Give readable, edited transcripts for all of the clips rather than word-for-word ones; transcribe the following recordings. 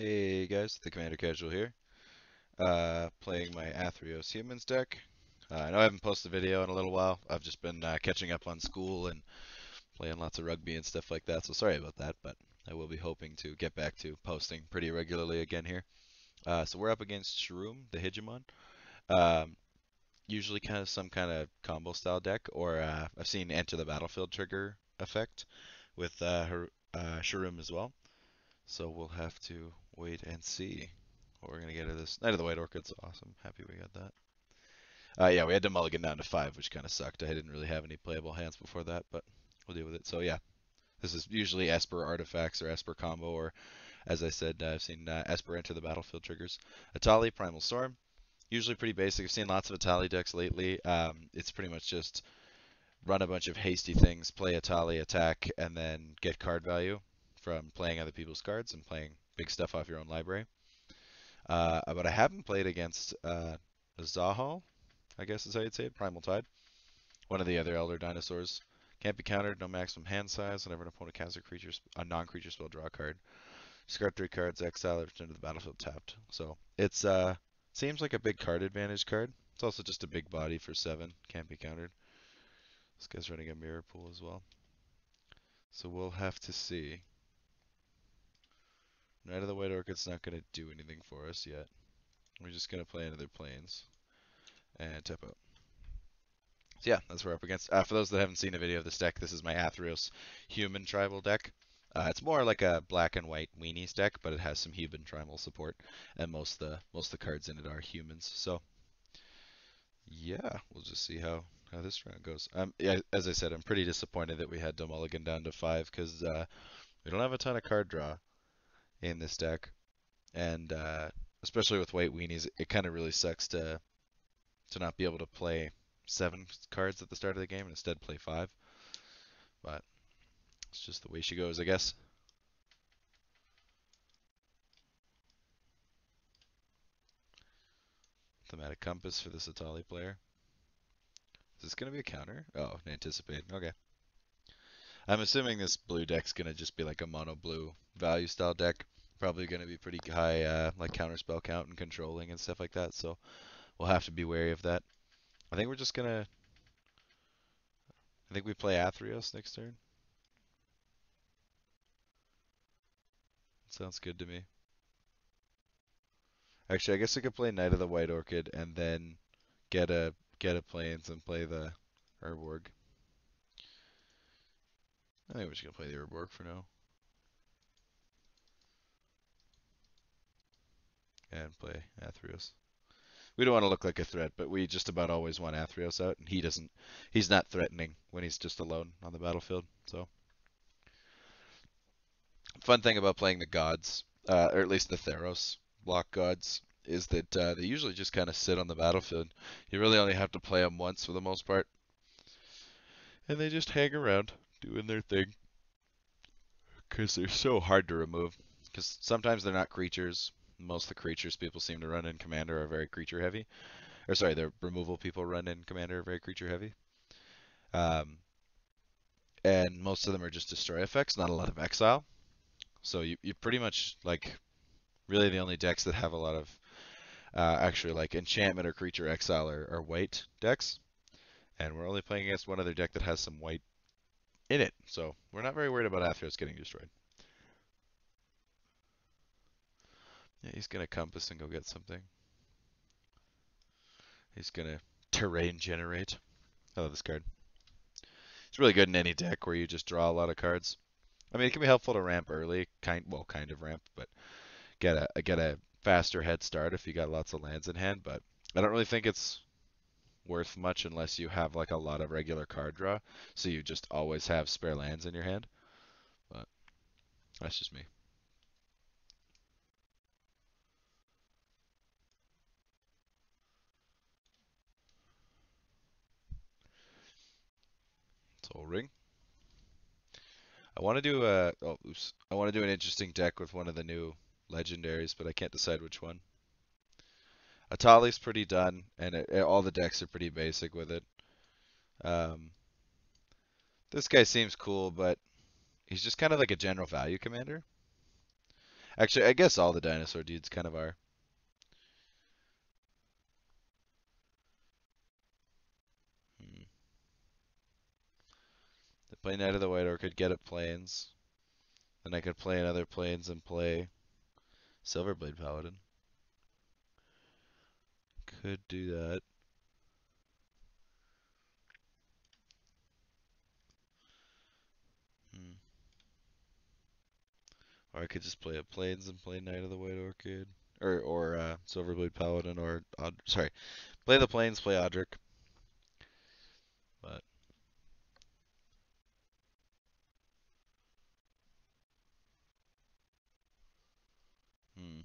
Hey guys, the Commander Casual here. Playing my Athreos Humans deck. I know I haven't posted a video in a little while. I've just been catching up on school and playing lots of rugby and stuff like that, so sorry about that, but I will be hoping to get back to posting pretty regularly again here. So we're up against Sharuum, the Hegemon. Um, Usually kind of some kind of combo style deck, or I've seen Enter the Battlefield trigger effect with Sharuum as well. So we'll have to wait and see what we're gonna get of this. Knight of the White Orchid's awesome. Happy we got that. Yeah, we had to mulligan down to 5, which kind of sucked. I didn't really have any playable hands before that, but we'll deal with it. So yeah, this is usually Esper artifacts or Esper combo, or as I said, I've seen Esper Enter the Battlefield triggers. Etali, Primal Storm, usually pretty basic. I've seen lots of Etali decks lately. It's pretty much just run a bunch of hasty things, play Etali, attack, and then get card value from playing other people's cards and playing big stuff off your own library. But I haven't played against Nezahal, I guess is how you'd say it, Primal Tide, one of the other Elder Dinosaurs. Can't be countered, no maximum hand size. Whenever an opponent casts a non-creature spell, draw a card. Discard 3 cards, exile it, return to the battlefield tapped. So it's seems like a big card advantage card. It's also just a big body for 7, can't be countered. This guy's running a mirror pool as well. So we'll have to see. Knight of the White Orchid's not going to do anything for us yet. We're just going to play another planes and tap out. So yeah, that's what we're up against. For those that haven't seen a video of this deck, this is my Athreos Human tribal deck. It's more like a black and white weenies deck, but it has some human tribal support, and most of the cards in it are humans. So yeah, we'll just see how this round goes. Yeah, as I said, I'm pretty disappointed that we had to mulligan down to 5 because we don't have a ton of card draw in this deck, and especially with white weenies, it kind of really sucks to not be able to play 7 cards at the start of the game and instead play 5. But it's just the way she goes, I guess. Thematic Compass for this Etali player. Is this going to be a counter? Oh, anticipate. Okay. I'm assuming this blue deck's going to just be like a mono blue value style deck. Probably going to be pretty high like counter spell count and controlling and stuff like that. So we'll have to be wary of that. I think we're just going to. I think we play Athreos next turn. Sounds good to me. Actually, I guess I could play Knight of the White Orchid and then get a plains and play the Urborg. I think we're just gonna play the Urborg for now and play Athreos. We don't want to look like a threat, but we just about always want Athreos out, and he doesn't. He's not threatening when he's just alone on the battlefield. So, fun thing about playing the gods, or at least the Theros block gods, is that they usually just kind of sit on the battlefield. You really only have to play them once for the most part, and they just hang around doing their thing because they're so hard to remove. Because sometimes they're not creatures. Most of the creatures people seem to run in Commander are very creature heavy. Or sorry, the removal people run in Commander are very creature heavy. Um, and most of them are just destroy effects, not a lot of exile. So you pretty much like really the only decks that have a lot of actually like enchantment or creature exile are white decks. And we're only playing against one other deck that has some white in it. So we're not very worried about Athreos getting destroyed. Yeah, he's gonna compass and go get something. He's gonna terrain generate. I love this card. It's really good in any deck where you just draw a lot of cards. I mean, it can be helpful to ramp early, kind of ramp, but get a faster head start if you got lots of lands in hand. But I don't really think it's worth much unless you have like a lot of regular card draw, so you just always have spare lands in your hand. But that's just me. Soul Ring. I want to do a oh oops. I want to do an interesting deck with one of the new legendaries, but I can't decide which one. Atali's pretty done, and all the decks are pretty basic with it. Um, this guy seems cool, but he's just kind of like a general value commander. Actually, I guess all the dinosaur dudes kind of are. Hmm. To play Knight of the White Orchid, get up planes. Then I could play another planes and play Silverblade Paladin. Could do that. Hmm. Or I could just play up planes and play Knight of the White Orchid. Or Silverblade Paladin or sorry. Play the planes, play Odric. But hmm.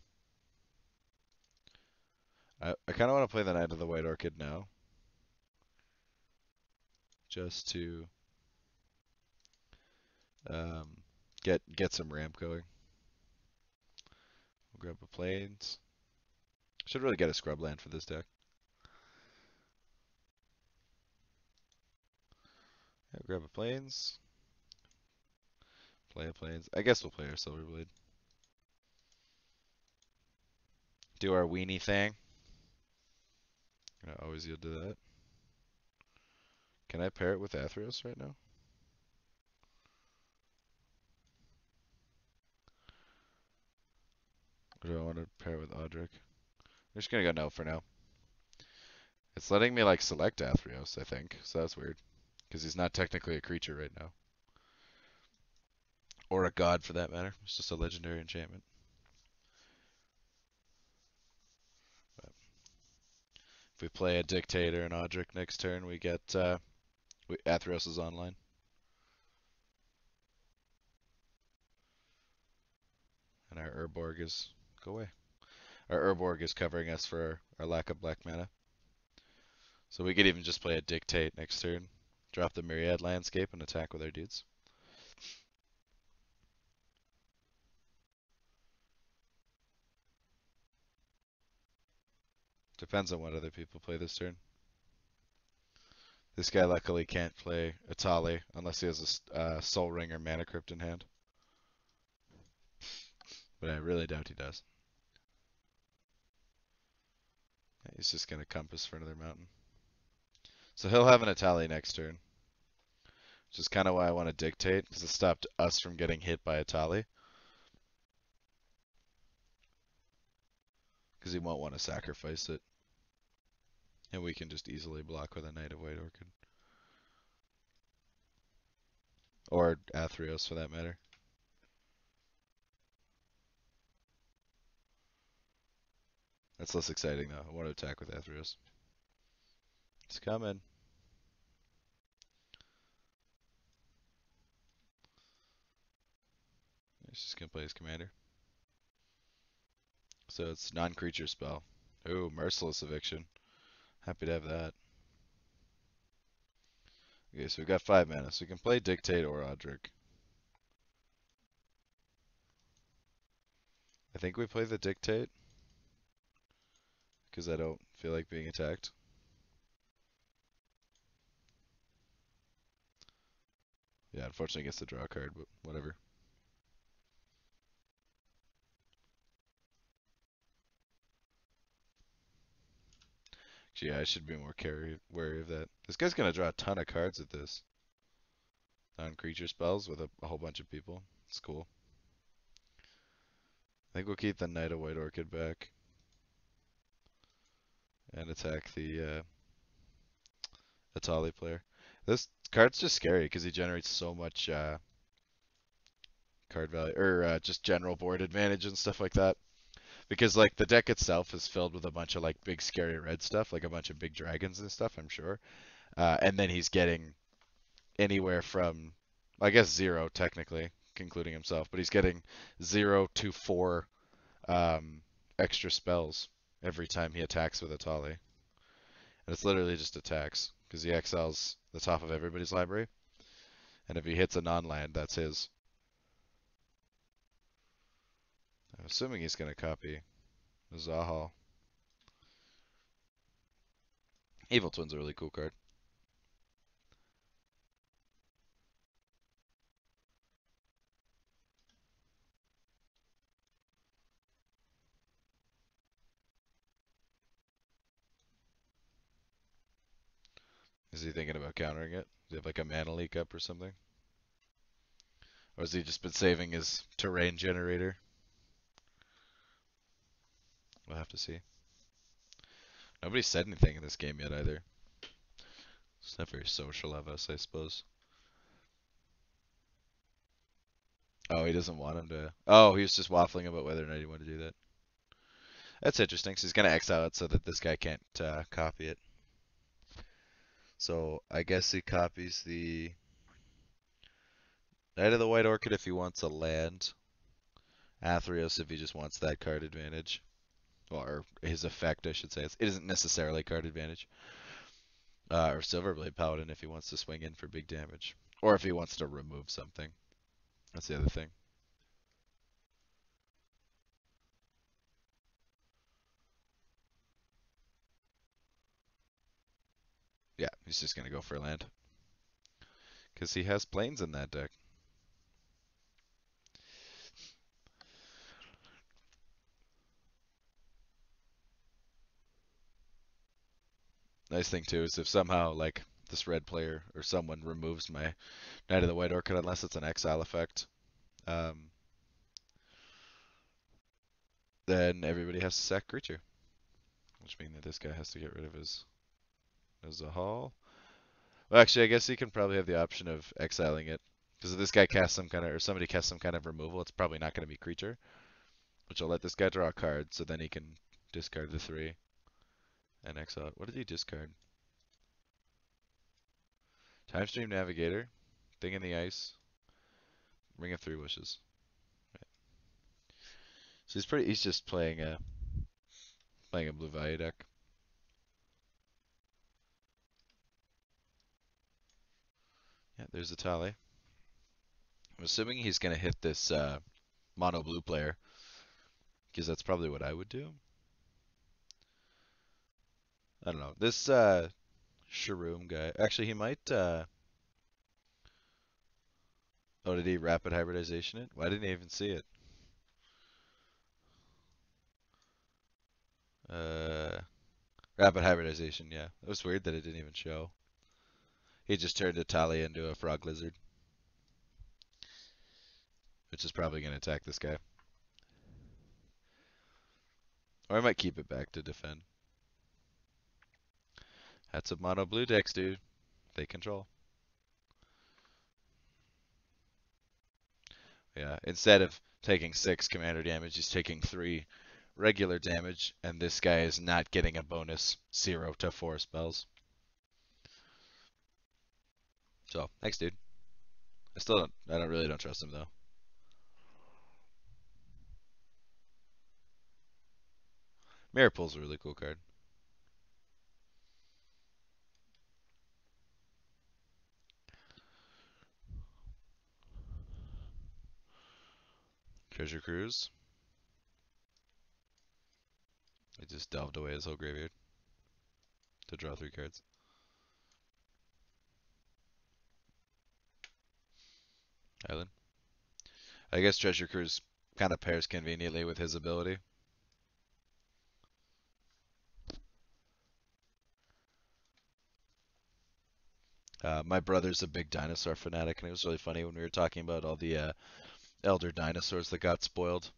I kinda wanna play the Knight of the White Orchid now. Just to um, get some ramp going. We'll grab a planes. Should really get a scrub land for this deck. Yeah, grab a planes. Play a planes. I guess we'll play our Silverblade. Do our weenie thing. I always yield to that. Can I pair it with Athreos right now? Or do I want to pair it with Audric? I'm just gonna go no for now. It's letting me like select Athreos, I think. So that's weird. Because he's not technically a creature right now. Or a god for that matter. It's just a legendary enchantment. But if we play a Dictator and Audric next turn, we get Athreos is online. And our Urborg is go away. Our Urborg is covering us for our lack of black mana. So we could even just play a Dictate next turn. Drop the Myriad Landscape and attack with our dudes. Depends on what other people play this turn. This guy luckily can't play Etali unless he has a Soul Ring or Mana Crypt in hand. But I really doubt he does. He's just going to Compass for another mountain. So he'll have an Etali next turn. Which is kind of why I want to Dictate, because it stopped us from getting hit by Etali. Because he won't want to sacrifice it. And we can just easily block with a Knight of White Orchid. Or Athreos for that matter. That's less exciting though. I want to attack with Athreos. It's coming. He's just going to play his commander. So it's non-creature spell. Ooh, Merciless Eviction. Happy to have that. Okay, so we've got 5 mana, so we can play Dictate or Odric. I think we play the Dictate, because I don't feel like being attacked. Yeah, unfortunately it gets to draw a card, but whatever. Actually, yeah, I should be more wary of that. This guy's going to draw a ton of cards at this. Non-creature spells with a whole bunch of people. It's cool. I think we'll keep the Knight of White Orchid back. And attack the Etali player. This card's just scary because he generates so much card value, or just general board advantage and stuff like that. Because like the deck itself is filled with a bunch of like big scary red stuff, like a bunch of big dragons and stuff, I'm sure. And then he's getting anywhere from, I guess 0 technically, including himself, but he's getting 0 to 4 extra spells every time he attacks with Etali. And it's literally just attacks, because he exiles the top of everybody's library. And if he hits a non-land, that's his. I'm assuming he's going to copy Nezahal. Evil Twin's a really cool card. Is he thinking about countering it? Do you have like a mana leak up or something? Or has he just been saving his terrain generator? We'll have to see. Nobody said anything in this game yet either. It's not very social of us, I suppose. Oh, he doesn't want him to. Oh, he was just waffling about whether or not he wanted to do that. That's interesting. So he's gonna exile it so that this guy can't copy it. So I guess he copies the Knight of the White Orchid if he wants a land. Athreos if he just wants that card advantage. Or his effect, I should say. It isn't necessarily card advantage. Or Silverblade Paladin if he wants to swing in for big damage. Or if he wants to remove something. That's the other thing. Yeah, he's just going to go for land. Because he has planes in that deck. Nice thing too is if somehow like this red player or someone removes my Knight of the White Orchid, unless it's an exile effect, um, then everybody has to sack creature. Which means that this guy has to get rid of his Nezahal. Well, actually, I guess he can probably have the option of exiling it. Because if this guy casts some kind of, or somebody casts some kind of removal, it's probably not going to be creature. Which will let this guy draw a card, so then he can discard the 3 and exile it. What did he discard? Time Stream Navigator, Thing in the Ice, Ring of Three Wishes. Right. So he's just playing a blue value deck. Yeah, there's Etali. I'm assuming he's gonna hit this mono blue player, because that's probably what I would do. I don't know. This Sharuum guy. Actually, he might. Oh, did he rapid hybridization it? Why didn't he even see it? Uh, Rapid hybridization. Yeah, it was weird that it didn't even show. He just turned Etali into a frog lizard, which is probably gonna attack this guy. Or I might keep it back to defend. That's a mono blue decks, dude. They control. Yeah, instead of taking 6 commander damage, he's taking 3 regular damage, and this guy is not getting a bonus 0 to 4 spells. So, thanks, dude. I don't really don't trust him though. Mirror Pool's a really cool card. Treasure Cruise. He just delved away his whole graveyard to draw 3 cards. Island. I guess Treasure Cruise kind of pairs conveniently with his ability. My brother's a big dinosaur fanatic, and it was really funny when we were talking about all the elder dinosaurs that got spoiled.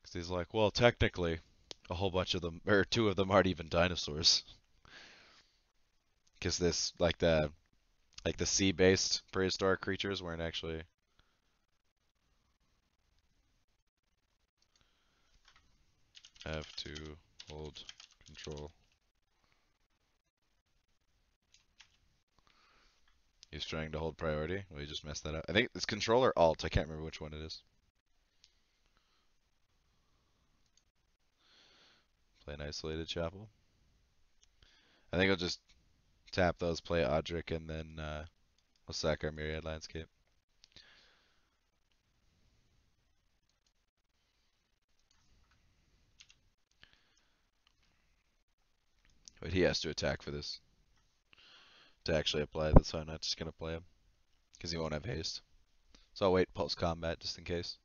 Because he's like, well, technically, a whole bunch of them, or 2 of them aren't even dinosaurs. Because this, like the sea-based prehistoric creatures weren't actually. Have to hold control. He's trying to hold priority. Well, he just messed that up. I think it's control or alt. I can't remember which one it is. Play an isolated chapel. I think I'll just tap those, play Odric, and then we'll sack our Myriad Landscape. But he has to attack for this to actually apply. That's why I'm not just going to play him. Because he won't have haste. So I'll wait Pulse Combat just in case.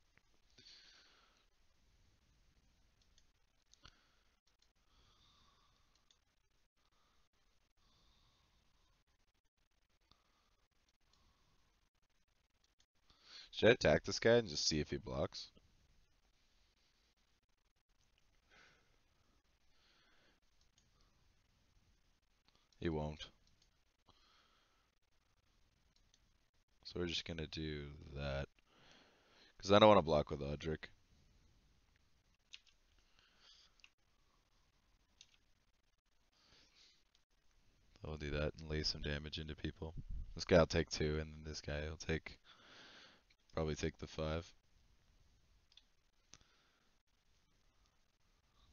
Should I attack this guy and just see if he blocks? He won't. So we're just gonna do that. Because I don't want to block with Odric. So we'll do that and lay some damage into people. This guy will take 2, and then this guy will probably take the 5.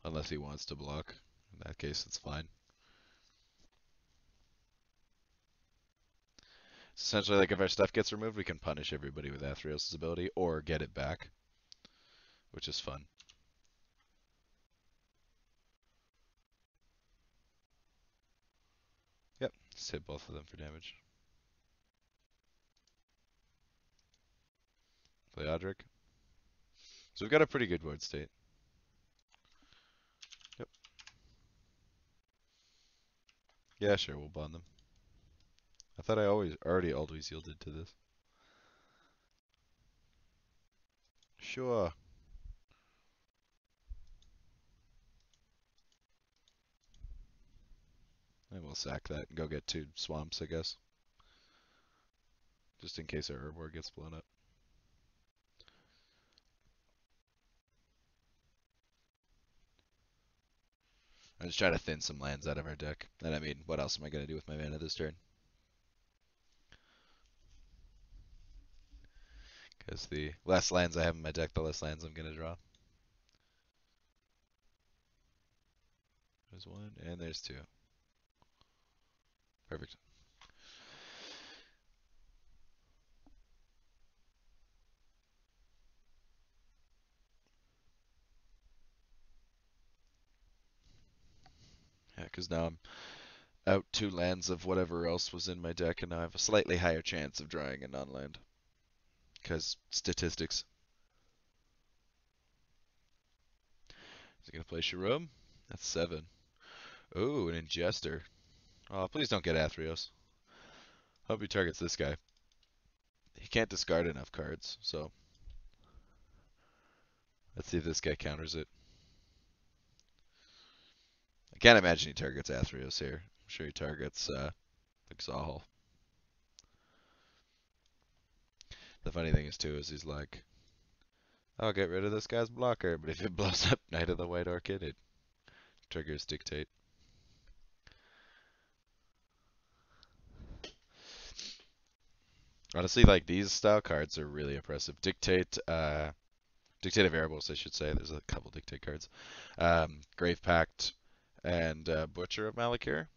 Unless he wants to block. In that case, it's fine. Essentially, like if our stuff gets removed, we can punish everybody with Athreos' ability or get it back, which is fun. Yep, just hit both of them for damage. Play Odric. So we've got a pretty good board state. Yep. Yeah, sure, we'll bond them. I thought I already always yielded to this. Sure. And we'll sack that and go get 2 swamps, I guess. Just in case our Urborg gets blown up. I'm just trying to thin some lands out of our deck. And I mean, what else am I going to do with my mana this turn? Because the less lands I have in my deck, the less lands I'm going to draw. There's 1, and there's 2. Perfect. Yeah, because now I'm out 2 lands of whatever else was in my deck, and now I have a slightly higher chance of drawing a non-land. Because statistics. Is he going to play Sharuum? That's 7. Ooh, an Ingester. Oh, please don't get Athreos. Hope he targets this guy. He can't discard enough cards, so let's see if this guy counters it. I can't imagine he targets Athreos here. I'm sure he targets Nezahal. The funny thing is, too, is he's like, I'll get rid of this guy's blocker, but if it blows up Knight of the White Orchid, it triggers Dictate. Honestly, like, these style cards are really impressive. Dictate of Erebos, I should say. There's a couple Dictate cards. Grave Pact and Butcher of Malakir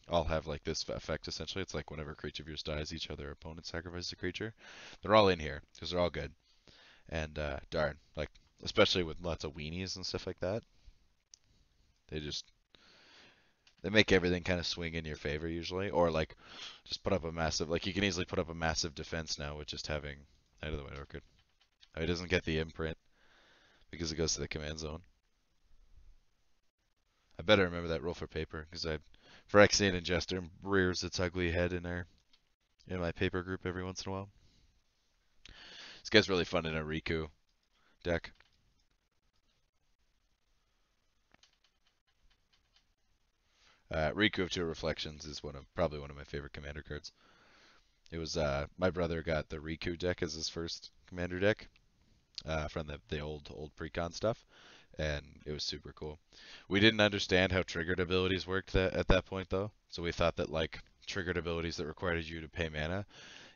all have like this effect essentially. It's like whenever a creature of yours dies, each other opponent sacrifices a creature. They're all in here because they're all good. And darn, like especially with lots of weenies and stuff like that, they make everything kind of swing in your favor usually. Or like just put up a massive, like you can easily put up a massive defense now with just having Knight of the White Orchid. It doesn't get the imprint because it goes to the command zone. I better remember that rule for paper because Phyrexian and Jester rears its ugly head in my paper group every once in a while. This guy's really fun in a Riku deck. Riku of Two Reflections is probably one of my favorite commander cards. It was my brother got the Riku deck as his first commander deck from the old precon stuff, and it was super cool. We didn't understand how triggered abilities worked at that point though, so we thought that like triggered abilities that required you to pay mana,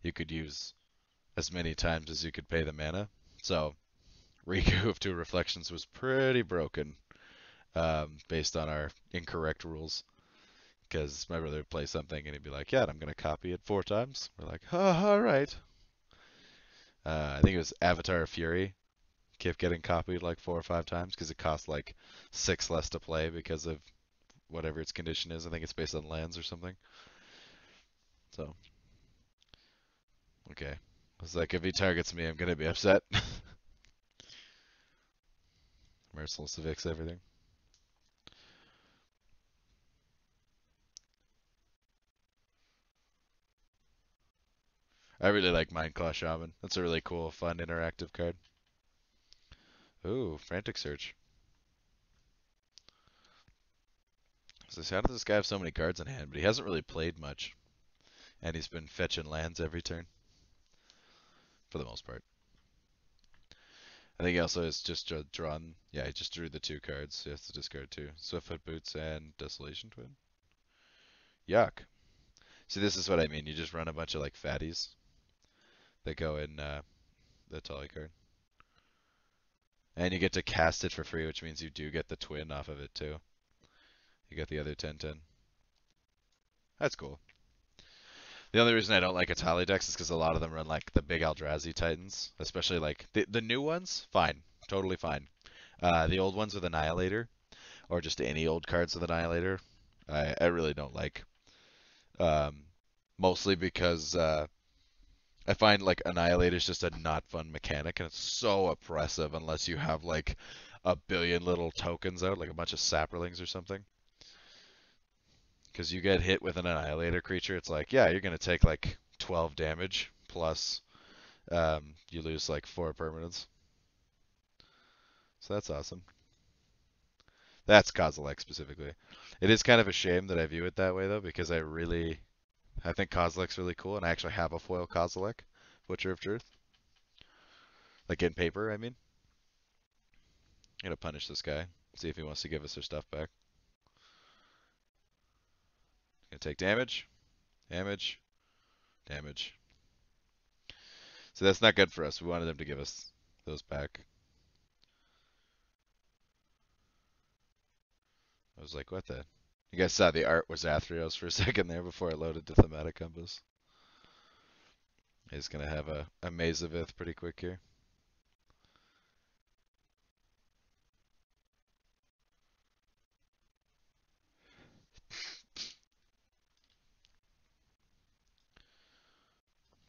you could use as many times as you could pay the mana. So Riku of Two Reflections was pretty broken based on our incorrect rules. Because my brother would play something and he'd be like, yeah, I'm going to copy it 4 times. We're like, oh, all right. I think it was Avatar of Fury kept getting copied like 4 or 5 times because it cost like 6 less to play because of whatever its condition is. I think it's based on lands or something. So, okay. I was like, if he targets me, I'm going to be upset. Merciless evicts everything. I really like Mindclaw Shaman. That's a really cool, fun, interactive card. Ooh, Frantic Search. So how does this guy have so many cards in hand? But he hasn't really played much. And he's been fetching lands every turn. For the most part. I think he also has just drawn... Yeah, he just drew the 2 cards. He has to discard 2. Swiftfoot Boots and Desolation Twin. Yuck. See, this is what I mean. You just run a bunch of, like, fatties that go in the Etali card. And you get to cast it for free, which means you do get the twin off of it, too. You get the other 10/10. That's cool. The only reason I don't like Etali decks is because a lot of them run like the big Eldrazi Titans, especially like the new ones. Fine, totally fine. The old ones with Annihilator, or just any old cards with Annihilator, I really don't like. Um, Mostly because I find like Annihilator is just a not fun mechanic, and it's so oppressive unless you have like a billion little tokens out, like a bunch of saprolings or something. Because you get hit with an Annihilator creature, it's like, yeah, you're gonna take like 12 damage plus you lose like 4 permanents. So that's awesome. That's Kozilek specifically. It is kind of a shame that I view it that way though, because I think Kozilek's really cool, and I actually have a foil Kozilek, Butcher of Truth. Like in paper, I mean. I'm gonna punish this guy, see if he wants to give us our stuff back. Gonna take damage, damage, damage. So that's not good for us. We wanted them to give us those back. I was like, what the? You guys saw the art was Athreos for a second there before it loaded to Thematic Compass. He's going to have a Mazavith pretty quick here.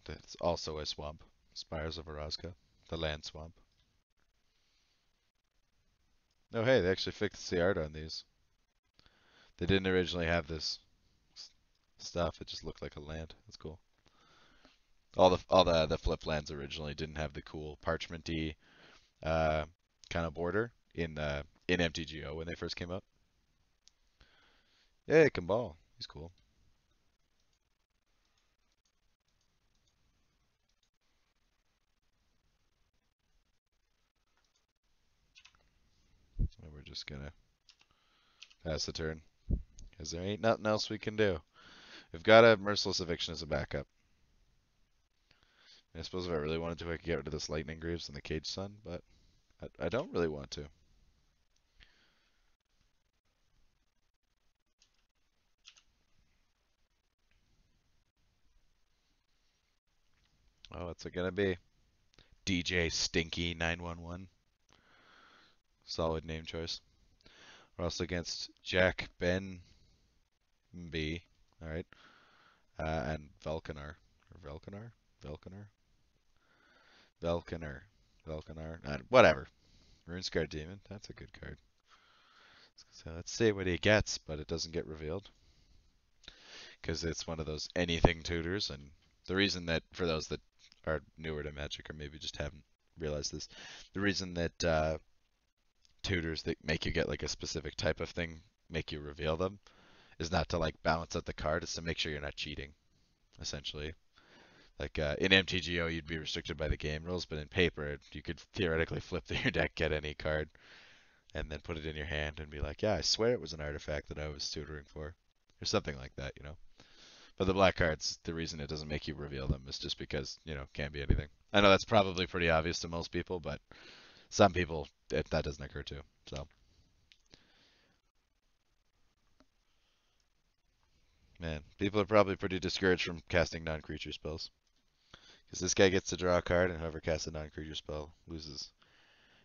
That's also a swamp. Spires of Orazca, the land swamp. Oh hey, they actually fixed the art on these. They didn't originally have this stuff. It just looked like a land. That's cool. All the flip lands originally didn't have the cool parchmenty uh, kind of border in MTGO when they first came out. Yeah, Kambal. He's cool. And we're just gonna pass the turn because there ain't nothing else we can do. We've got a Merciless Eviction as a backup. I suppose if I really wanted to, I could get rid of this Lightning Greaves and the Cage Sun, but I don't really want to. Oh, what's it gonna be? DJ Stinky 911. Solid name choice. We're also against Jack Ben B. All right, and Velkanar or Velkanar. Whatever. Runescar Demon. That's a good card. So let's see what he gets, but it doesn't get revealed because it's one of those anything tutors. And the reason that, for those that are newer to Magic or maybe just haven't realized this, the reason that tutors that make you get like a specific type of thing make you reveal them is not to like balance out the card, it's to make sure you're not cheating, essentially. Like in MTGO, you'd be restricted by the game rules, but in paper, you could theoretically flip through your deck, get any card, and then put it in your hand and be like, yeah, I swear it was an artifact that I was tutoring for, or something like that, you know. But the black cards, the reason it doesn't make you reveal them is just because, you know, can't be anything. I know that's probably pretty obvious to most people, but some people, that doesn't occur to. So, man, people are probably pretty discouraged from casting non-creature spells. Because this guy gets to draw a card, and whoever casts a non-creature spell loses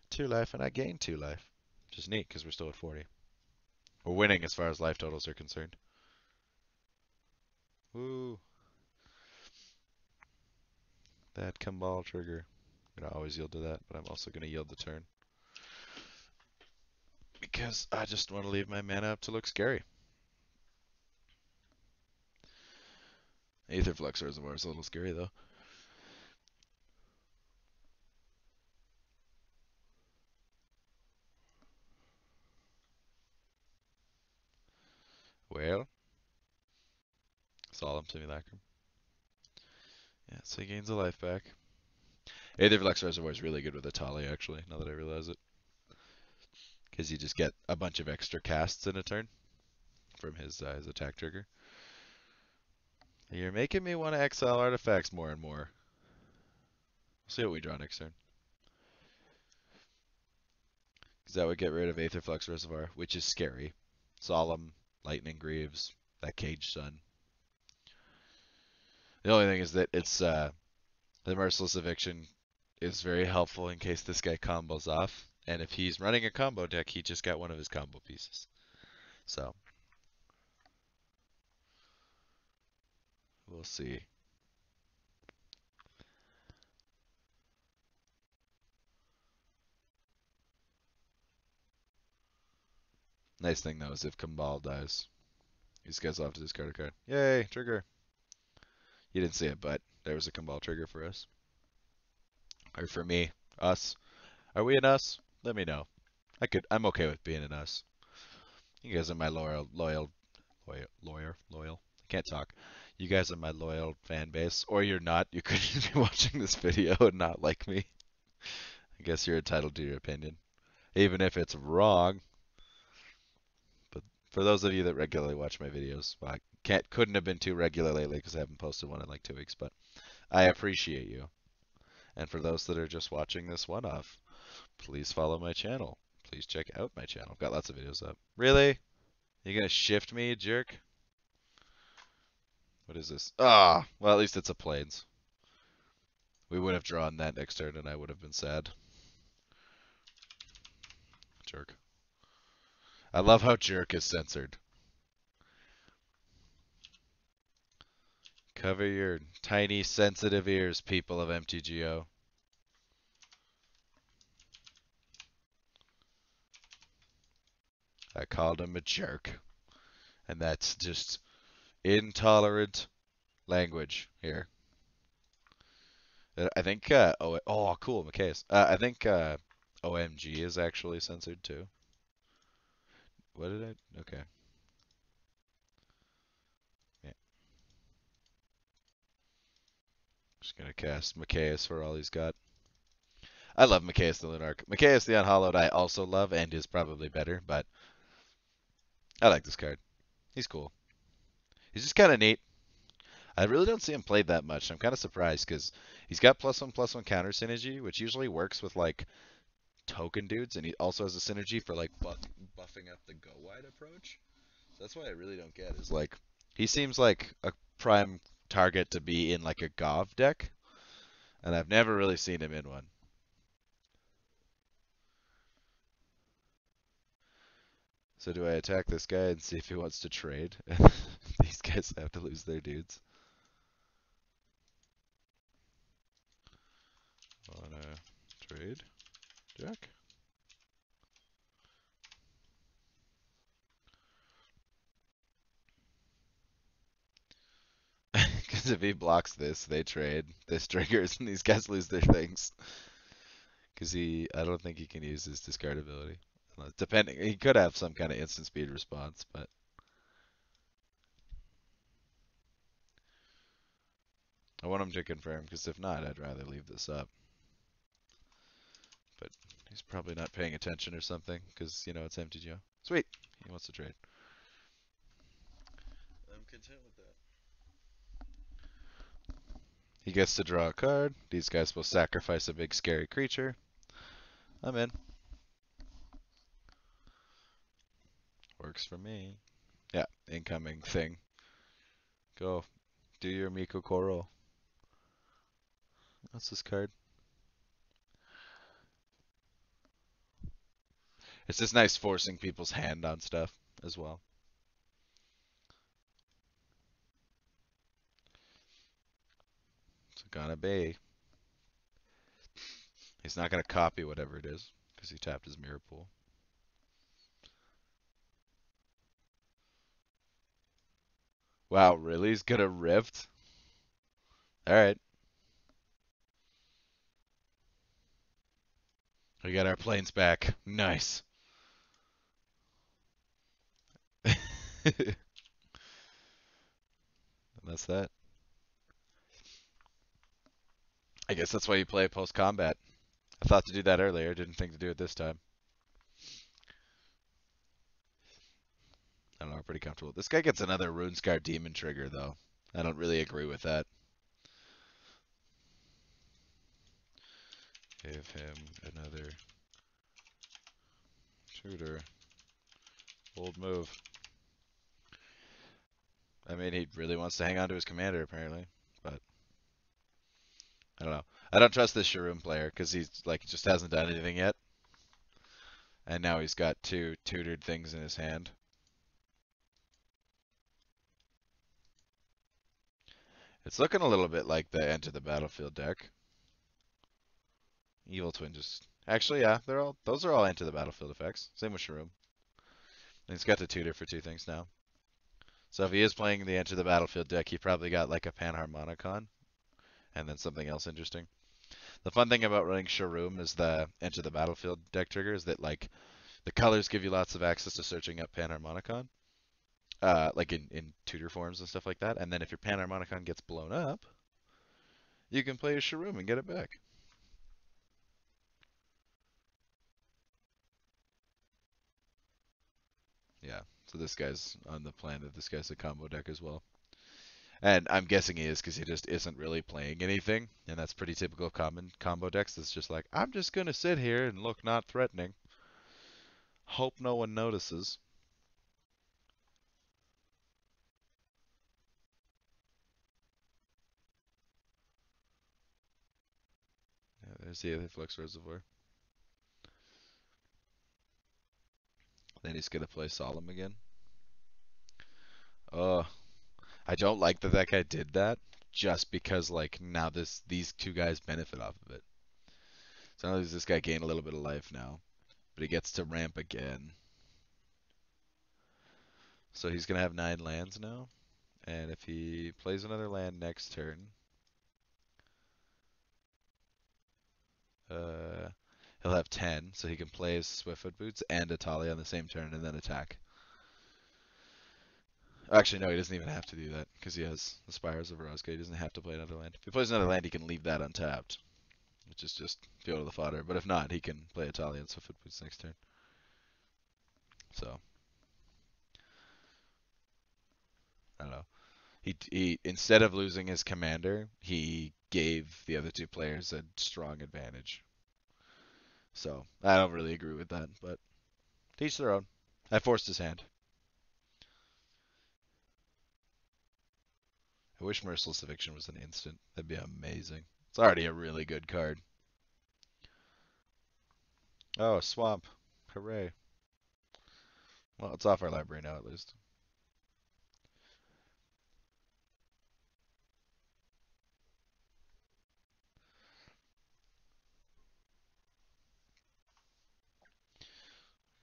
2 life, and I gain 2 life. Which is neat, because we're still at 40. We're winning as far as life totals are concerned. Woo! That Kambal trigger. I'm going to always yield to that, but I'm also going to yield the turn. Because I just want to leave my mana up to look scary. Aetherflux Reservoir is a little scary, though. Solemn Simulacrum. Yeah, so he gains a life back. Aetherflux Reservoir is really good with Etali, actually, now that I realize it. Because you just get a bunch of extra casts in a turn from his attack trigger. You're making me want to exile artifacts more and more. We'll see what we draw next turn. Because that would get rid of Aetherflux Reservoir, which is scary. Solemn, Lightning Greaves, that Cage Sun. The only thing is that it's the Merciless Eviction is very helpful in case this guy combos off. And if he's running a combo deck, he just got one of his combo pieces. So, we'll see. Nice thing, though, is if Kambal dies, these guys will have to discard a card. Yay, trigger. You didn't see it, but there was a Kambal trigger for us. Or for me. Us. Are we an us? Let me know. I'm okay with being an us. You guys are my loyal. I can't talk. You guys are my loyal fan base. Or you're not. You could be watching this video and not like me. I guess you're entitled to your opinion. Even if it's wrong. But for those of you that regularly watch my videos, well, couldn't have been too regular lately because I haven't posted one in like 2 weeks, but I appreciate you. And for those that are just watching this one-off, please follow my channel. Please check out my channel. I've got lots of videos up. Really? You gonna shift me, jerk? What is this? Ah! Well, at least it's a Plains. We would have drawn that next turn and I would have been sad. Jerk. I love how jerk is censored. Cover your tiny sensitive ears, people of MTGO. I called him a jerk. And that's just intolerant language here. I think, oh, cool, McKay's. I think OMG is actually censored too. What did I? Okay. Yeah. Just gonna cast McKay's for all he's got. I love McKay's the Lunarch. McKay's the Unhallowed I also love and is probably better, but I like this card. He's cool. He's just kind of neat. I really don't see him played that much. I'm kind of surprised because he's got +1/+1 counter synergy, which usually works with like token dudes, and he also has a synergy for like buffing up the go wide approach. So that's why I really don't get is like he seems like a prime target to be in like a Gov deck, and I've never really seen him in one. So do I attack this guy and see if he wants to trade? These guys have to lose their dudes. Wanna trade? Jack? Because if he blocks this, they trade. This triggers, and these guys lose their things. Because I don't think he can use his discard ability. Depending, he could have some kind of instant speed response, but I want him to confirm, because if not, I'd rather leave this up. But he's probably not paying attention or something, because, you know, it's MTGO. Sweet! He wants to trade. I'm content with that. He gets to draw a card. These guys will sacrifice a big scary creature. I'm in. Works for me. Yeah, incoming thing. Go. Do your Miko Koro. What's this card? It's just nice forcing people's hand on stuff as well. It's gonna be. He's not gonna copy whatever it is because he tapped his mirror pool. Wow, really? He's gonna Rift? Alright. We got our planes back. Nice. That's that. I guess that's why you play post combat. I thought to do that earlier, didn't think to do it this time. I don't know, pretty comfortable. This guy gets another Runescar Demon trigger though. I don't really agree with that. Give him another tutor. Bold move. I mean, he really wants to hang on to his commander apparently, but I don't know. I don't trust this Sharuum player because he's like just hasn't done anything yet, and now he's got two tutored things in his hand. It's looking a little bit like the Enter the Battlefield deck. Evil Twin just actually, yeah, those are all Enter the Battlefield effects. Same with Sharuum. And he's got the tutor for two things now. So if he is playing the Enter the Battlefield deck, he probably got like a Panharmonicon and then something else interesting. The fun thing about running Sharuum is the Enter the Battlefield deck trigger is that like the colors give you lots of access to searching up Panharmonicon, like in tutor forms and stuff like that. And then if your Panharmonicon gets blown up, you can play a Sharuum and get it back. Yeah. So this guy's on the plan that this guy's a combo deck as well. And I'm guessing he is because he just isn't really playing anything, and that's pretty typical common combo decks. It's just like, I'm just gonna sit here and look not threatening. Hope no one notices. Yeah, there's the Athreos Reservoir. Then he's gonna play Solemn again. Oh, I don't like that that guy did that. Just because like now these two guys benefit off of it. So now does this guy gain a little bit of life now, but he gets to ramp again. So he's gonna have 9 lands now, and if he plays another land next turn, uh, he'll have 10, so he can play his Swiftfoot Boots and Etali on the same turn and then attack. Actually, no, he doesn't even have to do that because he has the Spires of Eroska. He doesn't have to play another land. If he plays another land, he can leave that untapped, which is just fuel to the fodder. But if not, he can play Etali and Swiftfoot Boots next turn. So, I don't know. He instead of losing his commander, he gave the other two players a strong advantage. So, I don't really agree with that, but teach their own. I forced his hand. I wish Merciless Eviction was an instant. That'd be amazing. It's already a really good card. Oh, Swamp. Hooray. Well, it's off our library now, at least.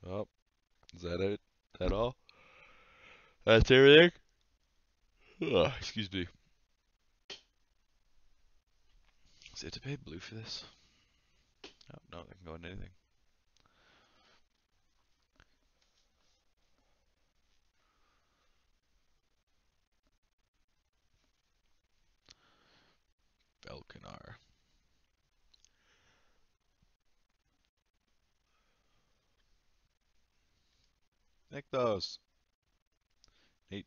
Oh, is that it? That all? That's everything? Ugh, excuse me. Is it to pay blue for this? Oh, no, that can go into anything. Velkanar. Make those. Neat.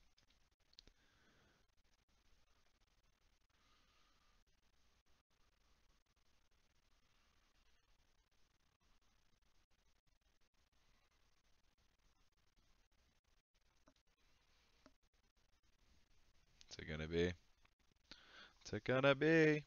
What's it gonna be? What's it gonna be?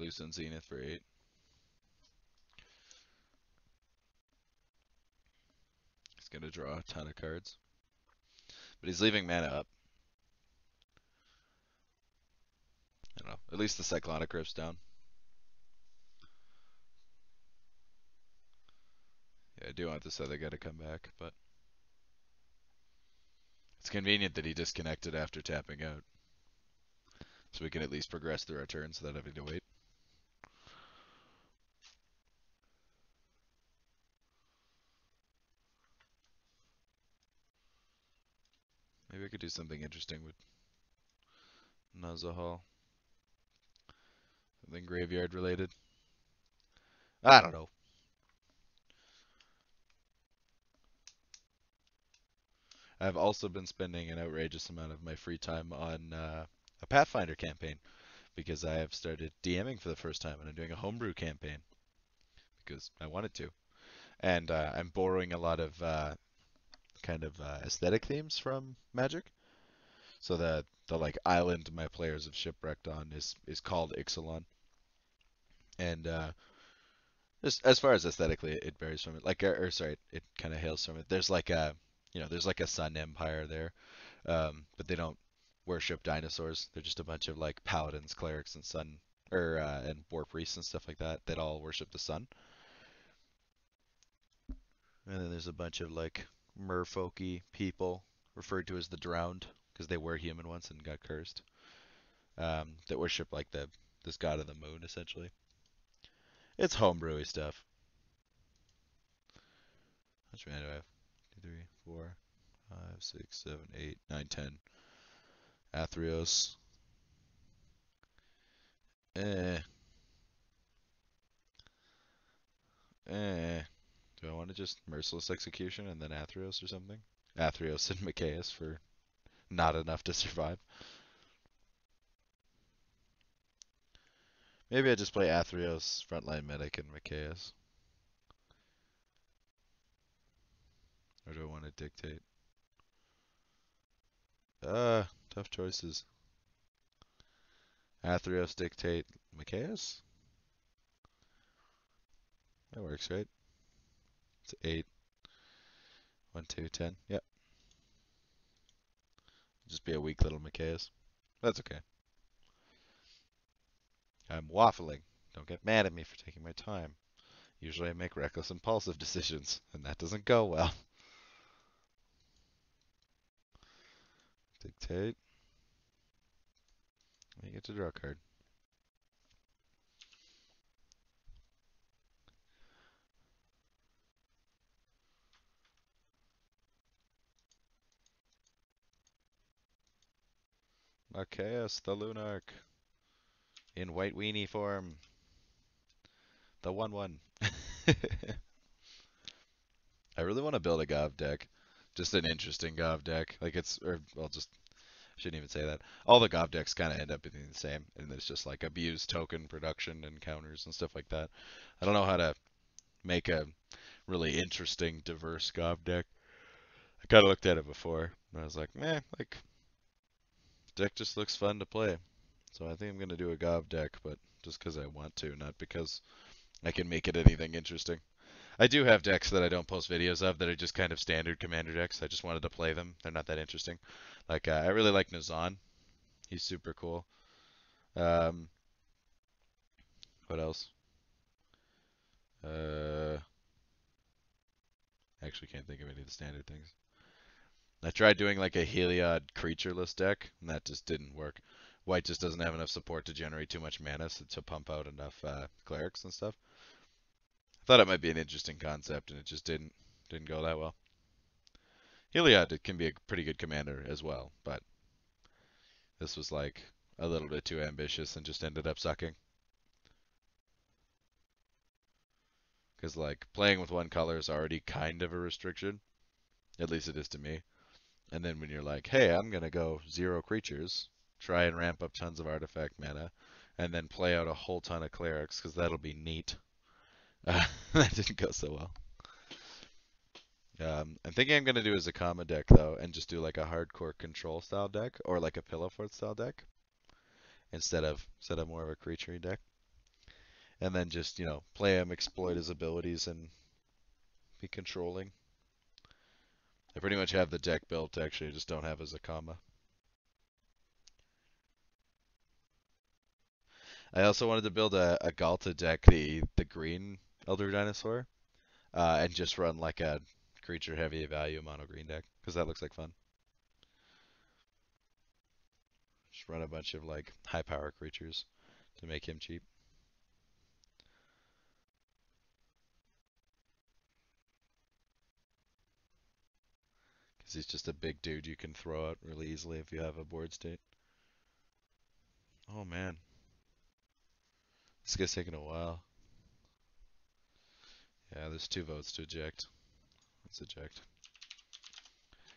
Blue Sun Zenith for 8. He's gonna draw a ton of cards. But he's leaving mana up. I don't know. At least the Cyclonic Rift's down. Yeah, I do want this other guy to come back, but it's convenient that he disconnected after tapping out, so we can at least progress through our turns without having to wait. Maybe I could do something interesting with Nezahal. Something graveyard related. I don't know. I've also been spending an outrageous amount of my free time on a Pathfinder campaign because I have started DMing for the first time and I'm doing a homebrew campaign because I wanted to. And I'm borrowing a lot of aesthetic themes from Magic. So the like island my players have shipwrecked on is called Ixalan. And just as far as aesthetically, it varies from it. Like, or sorry, it kind of hails from it. There's like a, there's like a Sun Empire there, but they don't worship dinosaurs. They're just a bunch of like paladins, clerics, and sun or and war priests and stuff like that that all worship the sun. And then there's a bunch of like merfolky people referred to as the drowned because they were human once and got cursed. That worship like the this god of the moon essentially. It's homebrewy stuff. How much mana do I have? 2, 3, 4, 5, 6, 7, 8, 9, 10. Athreos. Eh. Eh. Do I want to just Merciless Execution and then Athreos or something? Athreos and Mikaeus for not enough to survive. Maybe I just play Athreos, Frontline Medic, and Mikaeus. Or do I want to dictate? Tough choices. Athreos, dictate, Mikaeus? That works, right? It's 8. 1, 2, 10. Yep. Just be a weak little Mikaeus. That's okay. I'm waffling. Don't get mad at me for taking my time. Usually I make reckless, impulsive decisions, and that doesn't go well. Dictate. You get to draw a card. Archaeus, the Lunarch. In white weenie form. The 1/1. I really want to build a Gov deck. Just an interesting Gov deck. Like shouldn't even say that. All the Gov decks kind of end up being the same. And it's just like abused token production and counters and stuff like that. I don't know how to make a really interesting, diverse Gov deck. I kind of looked at it before. And I was like, like, deck just looks fun to play. So I think I'm going to do a Gov deck, but just because I want to, not because I can make it anything interesting. I do have decks that I don't post videos of that are just kind of standard commander decks. I just wanted to play them. They're not that interesting. Like, I really like Nezahal. He's super cool. Um, what else? Uh, actually can't think of any of the standard things. I tried doing like a Heliod creatureless deck, and that just didn't work. White just doesn't have enough support to generate too much mana to pump out enough clerics and stuff. I thought it might be an interesting concept, and it just didn't go that well. Heliod can be a pretty good commander as well, but this was like a little bit too ambitious and just ended up sucking. Because like playing with one color is already kind of a restriction. At least it is to me. And then when you're like, hey, I'm gonna go 0 creatures, try and ramp up tons of artifact mana, and then play out a whole ton of clerics because that'll be neat. That didn't go so well. I'm thinking I'm gonna do a Zakama deck though, and just do like a hardcore control style deck or like a Pillow Fort style deck instead of more of a creature deck. And then just play him, exploit his abilities, and be controlling. I pretty much have the deck built. Actually, I just don't have a Zakama. I also wanted to build a Galta deck, the green Elder Dinosaur. and just run like a creature heavy value mono green deck because that looks like fun. Just run a bunch of like high power creatures to make him cheap. Because he's just a big dude you can throw out really easily if you have a board state. Oh man, this guy's taking a while. Yeah, there's 2 votes to eject. Let's eject.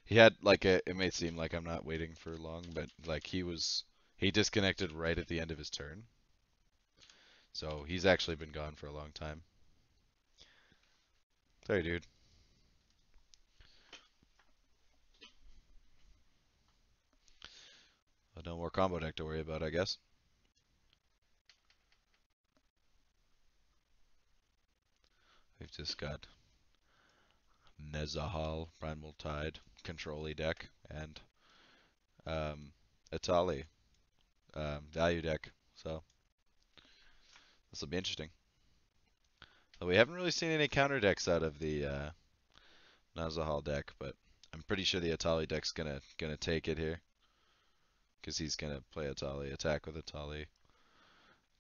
He had like it may seem like I'm not waiting for long, but like he disconnected right at the end of his turn. So he's actually been gone for a long time. Sorry, dude. No more combo deck to worry about, I guess. We've just got Nezahal, Primal Tide, Control-y deck, and um, Etali, value deck. So this will be interesting. So we haven't really seen any counter decks out of the Nezahal deck, but I'm pretty sure the Etali deck's gonna take it here because he's gonna play Etali, attack with Etali,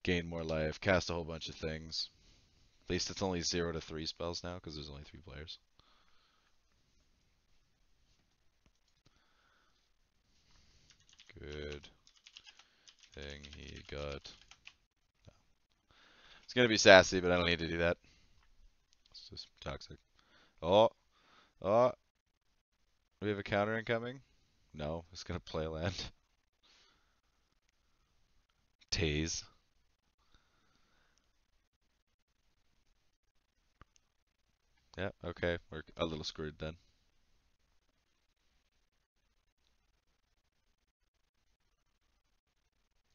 gain more life, cast a whole bunch of things. At least it's only 0 to 3 spells now because there's only 3 players. Good thing he got. It's gonna be sassy, but I don't need to do that. It's just toxic. Oh, oh, we have a counter incoming? No, it's gonna play land. Tase. Yeah, okay, we're a little screwed then.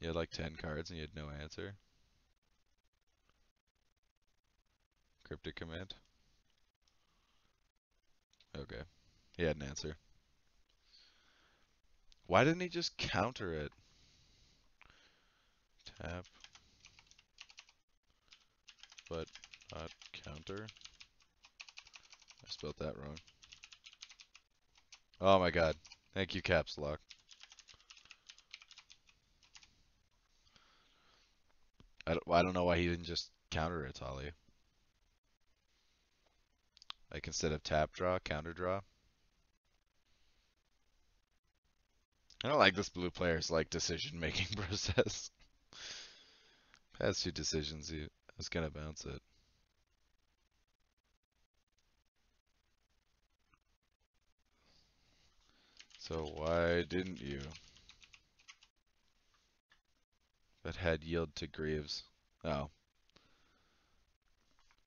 You had like 10 cards and you had no answer. Cryptic command. Okay, he had an answer. Why didn't he just counter it? Tap, but not counter. I spelled that wrong. Oh my god. Thank you, Caps Lock. I don't know why he didn't just counter it, Etali. Like instead of tap draw, counter draw. I don't like this blue player's like decision making process. Past 2 decisions, he was gonna bounce it. So why didn't you? That had yield to Greaves. Oh.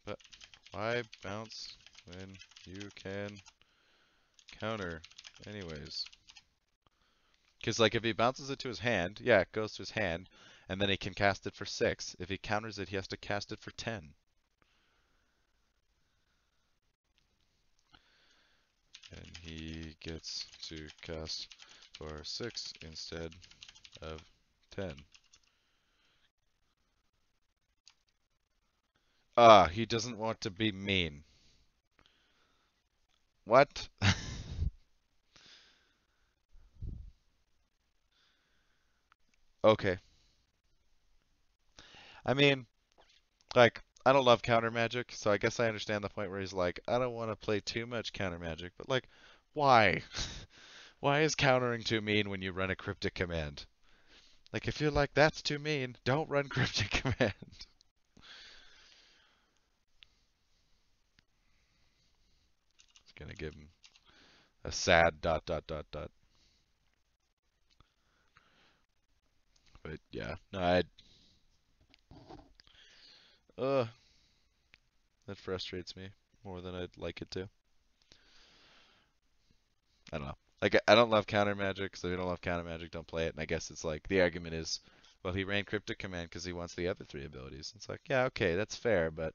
But why bounce when you can counter anyways? Because like if he bounces it to his hand, yeah, it goes to his hand, and then he can cast it for 6. If he counters it, he has to cast it for 10. And he gets to cast for 6 instead of 10. Ah, he doesn't want to be mean. What? Okay. I mean, like, I don't love counter magic, so I guess I understand the point where he's like, I don't want to play too much counter magic, but like, why? Why is countering too mean when you run a cryptic command? Like, if you're like, that's too mean, don't run cryptic command. It's gonna give him a sad dot dot dot dot. But yeah, no, uh, that frustrates me more than I'd like it to. I don't know. Like I don't love counter magic, so if you don't love counter magic, don't play it. And I guess it's like the argument is, well, he ran cryptic command because he wants the other 3 abilities. It's like, yeah, okay, that's fair, but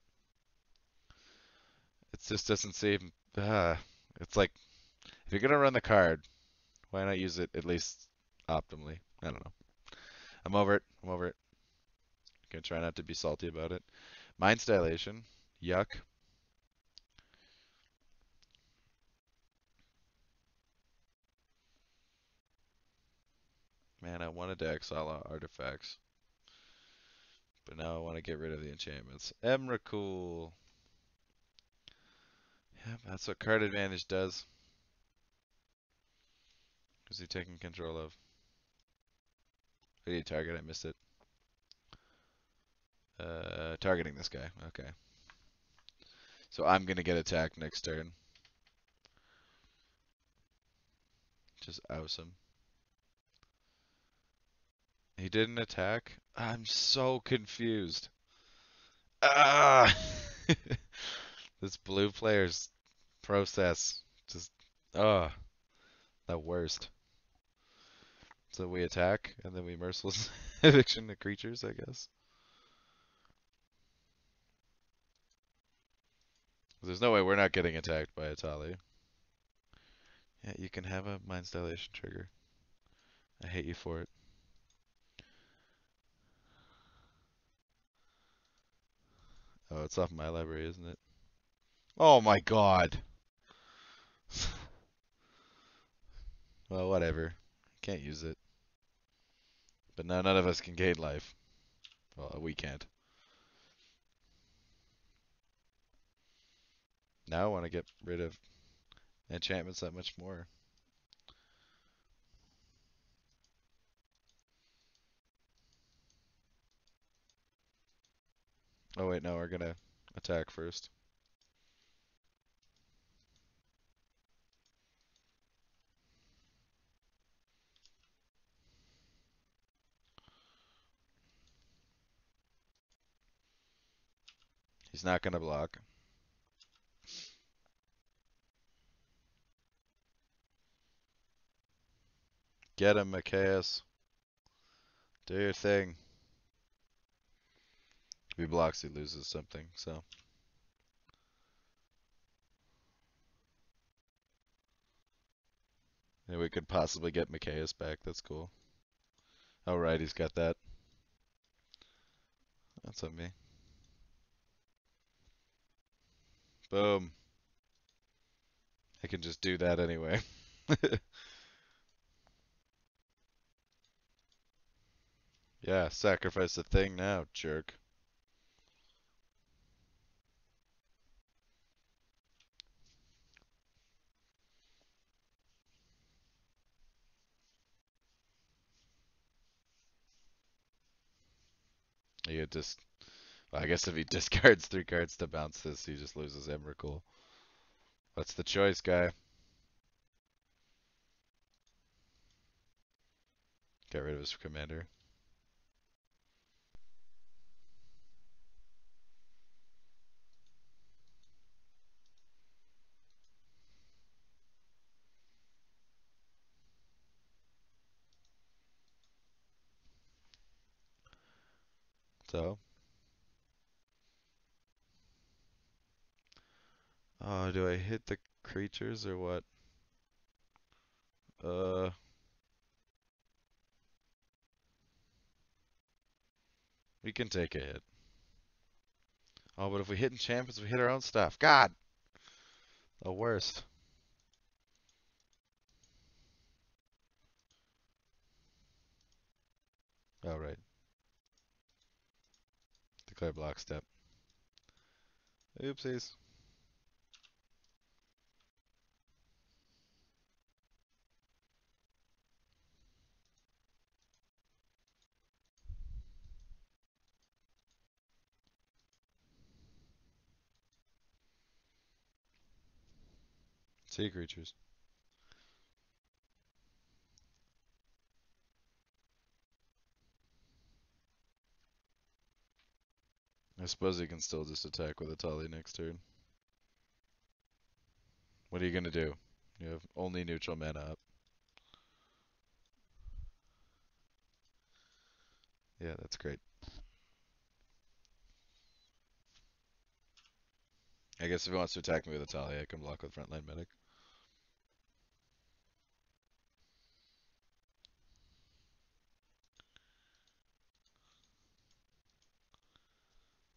it just doesn't seem. It's like if you're gonna run the card, why not use it at least optimally? I don't know. I'm over it. I'm over it. Gonna try not to be salty about it. Mind Stylation. Yuck. Man, I wanted to exile artifacts, but now I want to get rid of the enchantments. Emrakul. Yeah, that's what card advantage does. Who's he taking control of? Who do you target? I missed it. Targeting this guy. Okay. So I'm gonna get attacked next turn. Just awesome. He didn't attack? I'm so confused. Ah! This blue player's process just, ah, the worst. So we attack, and then we merciless eviction the creatures, I guess. There's no way we're not getting attacked by Etali. Yeah, you can have a Mind's Dilation trigger. I hate you for it. Oh, it's off my library, isn't it? Oh my god! Well, whatever. Can't use it. But now none of us can gain life. Well, we can't. Now I want to get rid of enchantments that much more. Oh wait, no, we're gonna attack first. He's not gonna block. Get him, Macias. Do your thing. If he blocks, he loses something, so. Yeah, we could possibly get Macias back. That's cool. Oh, right, he's got that. That's on me. Boom. I can just do that anyway. Yeah, sacrifice the thing now, jerk. You just, well, I guess if he discards 3 cards to bounce this, he just loses Emrakul. What's the choice, guy? Get rid of his commander. So, oh, do I hit the creatures or what? Uh, we can take a hit. Oh, but if we hit enchantments, we hit our own stuff. God! The worst. Oh, right. Declare block step. Oopsies. Sea creatures. I suppose he can still just attack with Etali next turn. What are you gonna do? You have only neutral mana up. Yeah, that's great. I guess if he wants to attack me with Etali, I can block with Frontline Medic.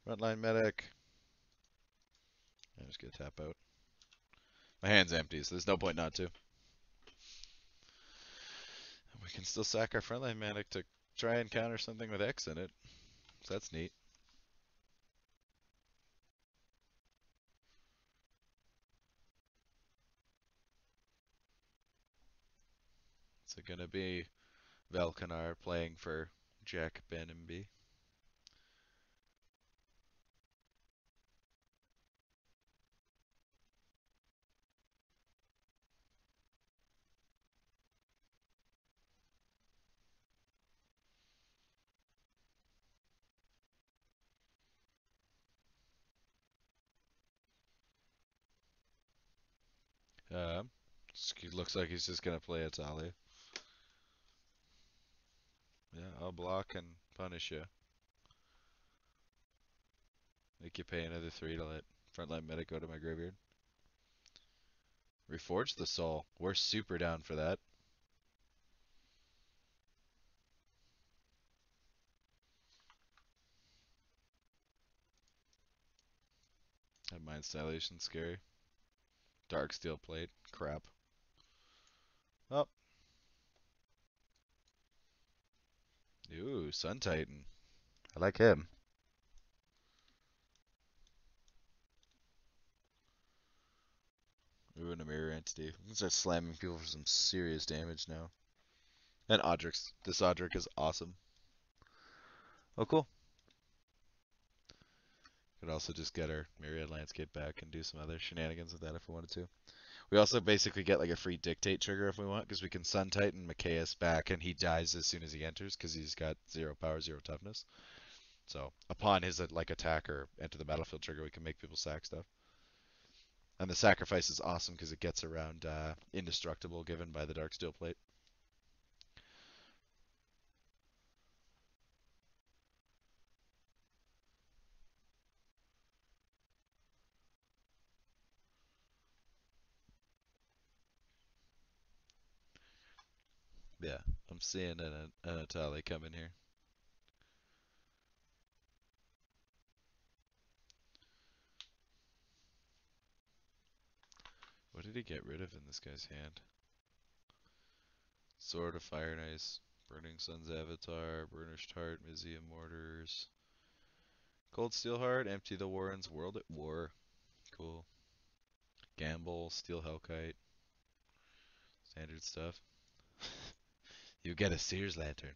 Frontline Medic. I'm just gonna tap out. My hand's empty, so there's no point not to. We can still sack our frontline manic to try and counter something with X in it. So that's neat. Is it gonna be Velkanar playing for Jack, Ben, and B? Um, looks like he's just gonna play Etali. Yeah, I'll block and punish you. Make you pay another 3 to let frontline medic go to my graveyard. Reforge the soul. We're super down for that. That mind stylation scary. Dark steel plate. Crap. Oh. Ooh, Sun Titan. I like him. Ooh, and a mirror entity. We can start slamming people for some serious damage now. And Audric's. This Audric is awesome. Oh, cool. Could also just get our Myriad Landscape back and do some other shenanigans with that if we wanted to. We also basically get like a free Dictate trigger if we want, because we can Sun Titan Machias back and he dies as soon as he enters because he's got 0 power, 0 toughness. So upon his like attack or enter the battlefield trigger, we can make people sack stuff. And the sacrifice is awesome because it gets around indestructible given by the Dark Steel Plate. Yeah, I'm seeing an Etali coming here. What did he get rid of in this guy's hand? Sword of Fire and Ice, Burning Sun's Avatar, Burnished Heart, Mizium Mortars, Cold Steel Heart, Empty the Warrens, World at War. Cool. Gamble, Steel Hellkite, standard stuff. You get a Seer's Lantern.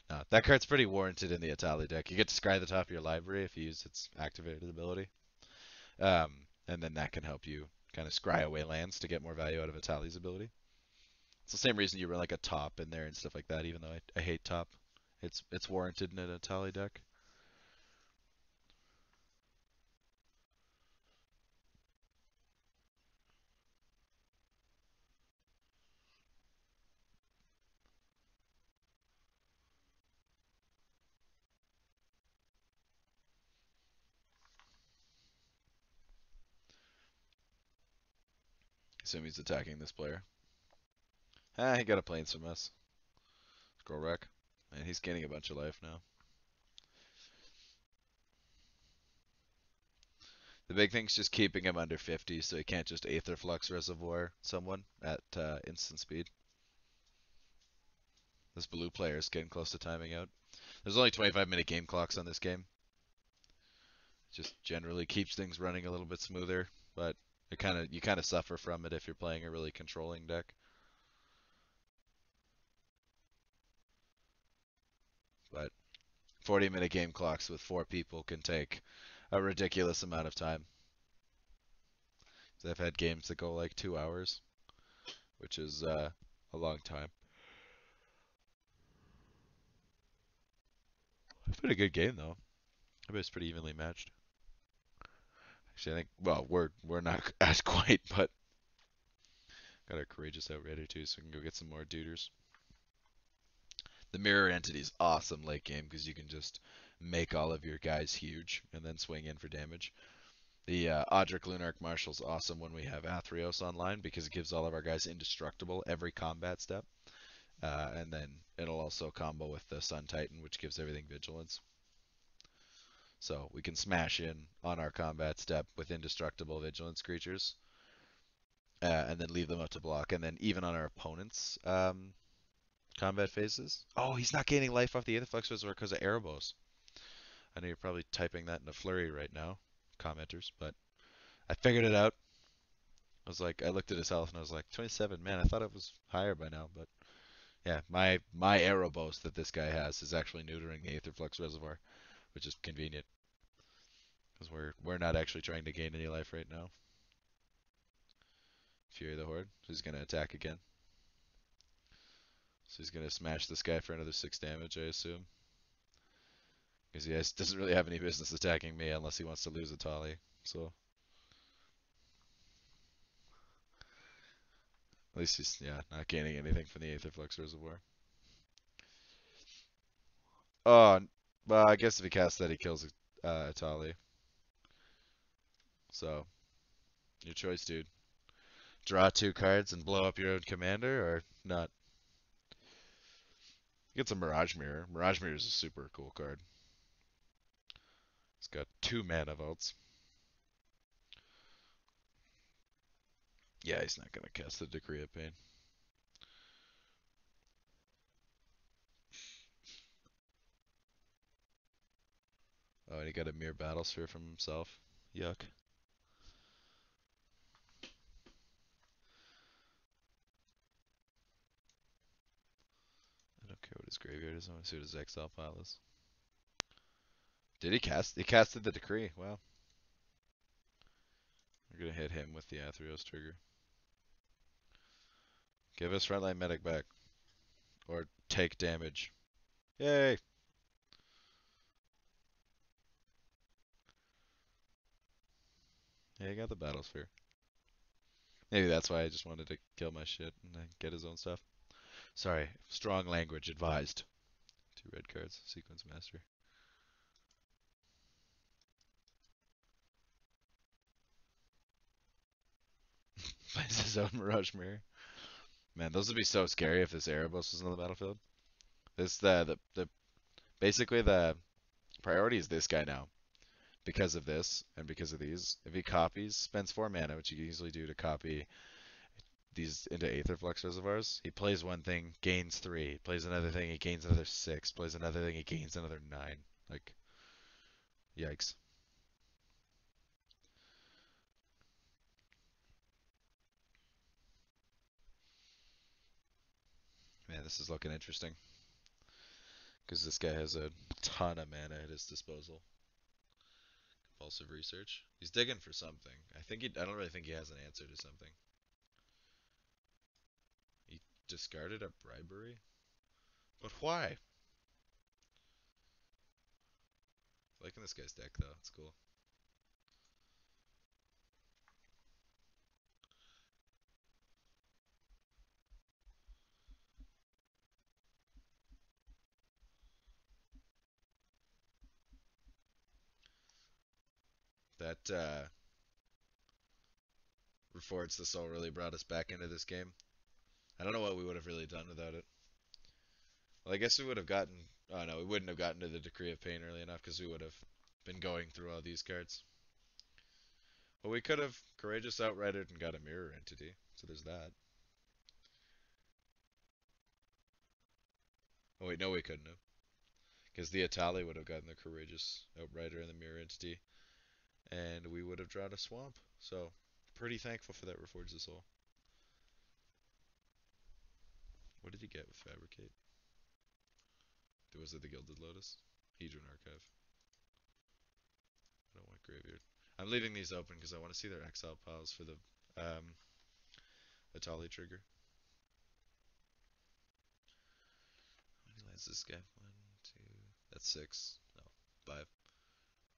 No, that card's pretty warranted in the Etali deck. You get to scry the top of your library if you use its activated ability. And then that can help you kind of scry away lands to get more value out of Etali's ability. It's the same reason you run like a top in there and stuff like that, even though I hate top. It's warranted in an Etali deck. Assume he's attacking this player. Ah, he got a planes from us. Scroll wreck. And he's gaining a bunch of life now. The big thing's just keeping him under 50 so he can't just Aetherflux Reservoir someone at instant speed. This blue player is getting close to timing out. There's only 25-minute game clocks on this game. Just generally keeps things running a little bit smoother, but you kind of suffer from it if you're playing a really controlling deck. But 40-minute game clocks with 4 people can take a ridiculous amount of time. So I've had games that go like 2 hours, which is a long time. It's been a good game though. I bet it's pretty evenly matched. Actually, I think we're not as quite, but got our courageous out ready too, so we can go get some more duders. The mirror entity is awesome late game because you can just make all of your guys huge and then swing in for damage. The Audric Lunarch Marshal's awesome when we have Athreos online because it gives all of our guys indestructible every combat step. And then it'll also combo with the Sun Titan, which gives everything vigilance. So we can smash in on our combat step with indestructible vigilance creatures, and then leave them up to block. And then even on our opponent's Combat phases. Oh, he's not gaining life off the Aetherflux Reservoir because of Erebos. I know you're probably typing that in a flurry right now, commenters, but I figured it out. I was like, I looked at his health and I was like, 27. Man, I thought it was higher by now, but yeah, my Erebos that this guy has is actually neutering the Aetherflux Reservoir, which is convenient because we're not actually trying to gain any life right now. Fury of the Horde, who's gonna attack again. So he's gonna smash this guy for another 6 damage, I assume. Because he doesn't really have any business attacking me unless he wants to lose Etali. So at least he's, yeah, not gaining anything from the Aetherflux Reservoir. Oh, well, I guess if he casts that, he kills Etali. So, your choice, dude. Draw 2 cards and blow up your own commander, or not? Get some Mirage Mirror. Mirage Mirror is a super cool card. It's got 2 mana vaults. Yeah, he's not gonna cast the Decree of Pain. Oh, and he got a Mere Battlesphere from himself. Yuck. I don't care what his graveyard is. I want to see what his exile pile is. Did he cast? He casted the Decree. Wow. We're gonna hit him with the Athreos trigger. Give us Frontline Medic back. Or take damage. Yay! Yeah, he got the Battlesphere. Maybe that's why I just wanted to kill my shit and then get his own stuff. Sorry, strong language advised. 2 red cards, Sequence Master. Finds his own Mirage Mirror. Man, those would be so scary if this Erebos was on the battlefield. This the basically the priority is this guy now. Because of this and because of these. If he copies, spends 4 mana, which you can easily do to copy these into Aetherflux Reservoirs. He plays one thing, gains 3. Plays another thing, he gains another 6. Plays another thing, he gains another 9. Like, yikes. Man, this is looking interesting. Because this guy has a ton of mana at his disposal. Compulsive Research. He's digging for something. I don't really think he has an answer to something. He discarded a bribery? But why? Liking this guy's deck though, it's cool. That Reforged the Soul really brought us back into this game. I don't know what we would have really done without it. Well, I guess we would have gotten. Oh no, we wouldn't have gotten to the Decree of Pain early enough because we would have been going through all these cards. But we could have Courageous Outrighted and got a Mirror Entity. So there's that. Oh wait, no, we couldn't have. Because the Etali would have gotten the Courageous Outrider and the Mirror Entity. And we would have drawn a Swamp. So, pretty thankful for that Reforged the Soul. What did he get with Fabricate? Was it the Gilded Lotus? Hedron Archive. I don't want Graveyard. I'm leaving these open because I want to see their exile piles for the Etali trigger. How many lands does this guy? 1, 2. That's 6. No, 5.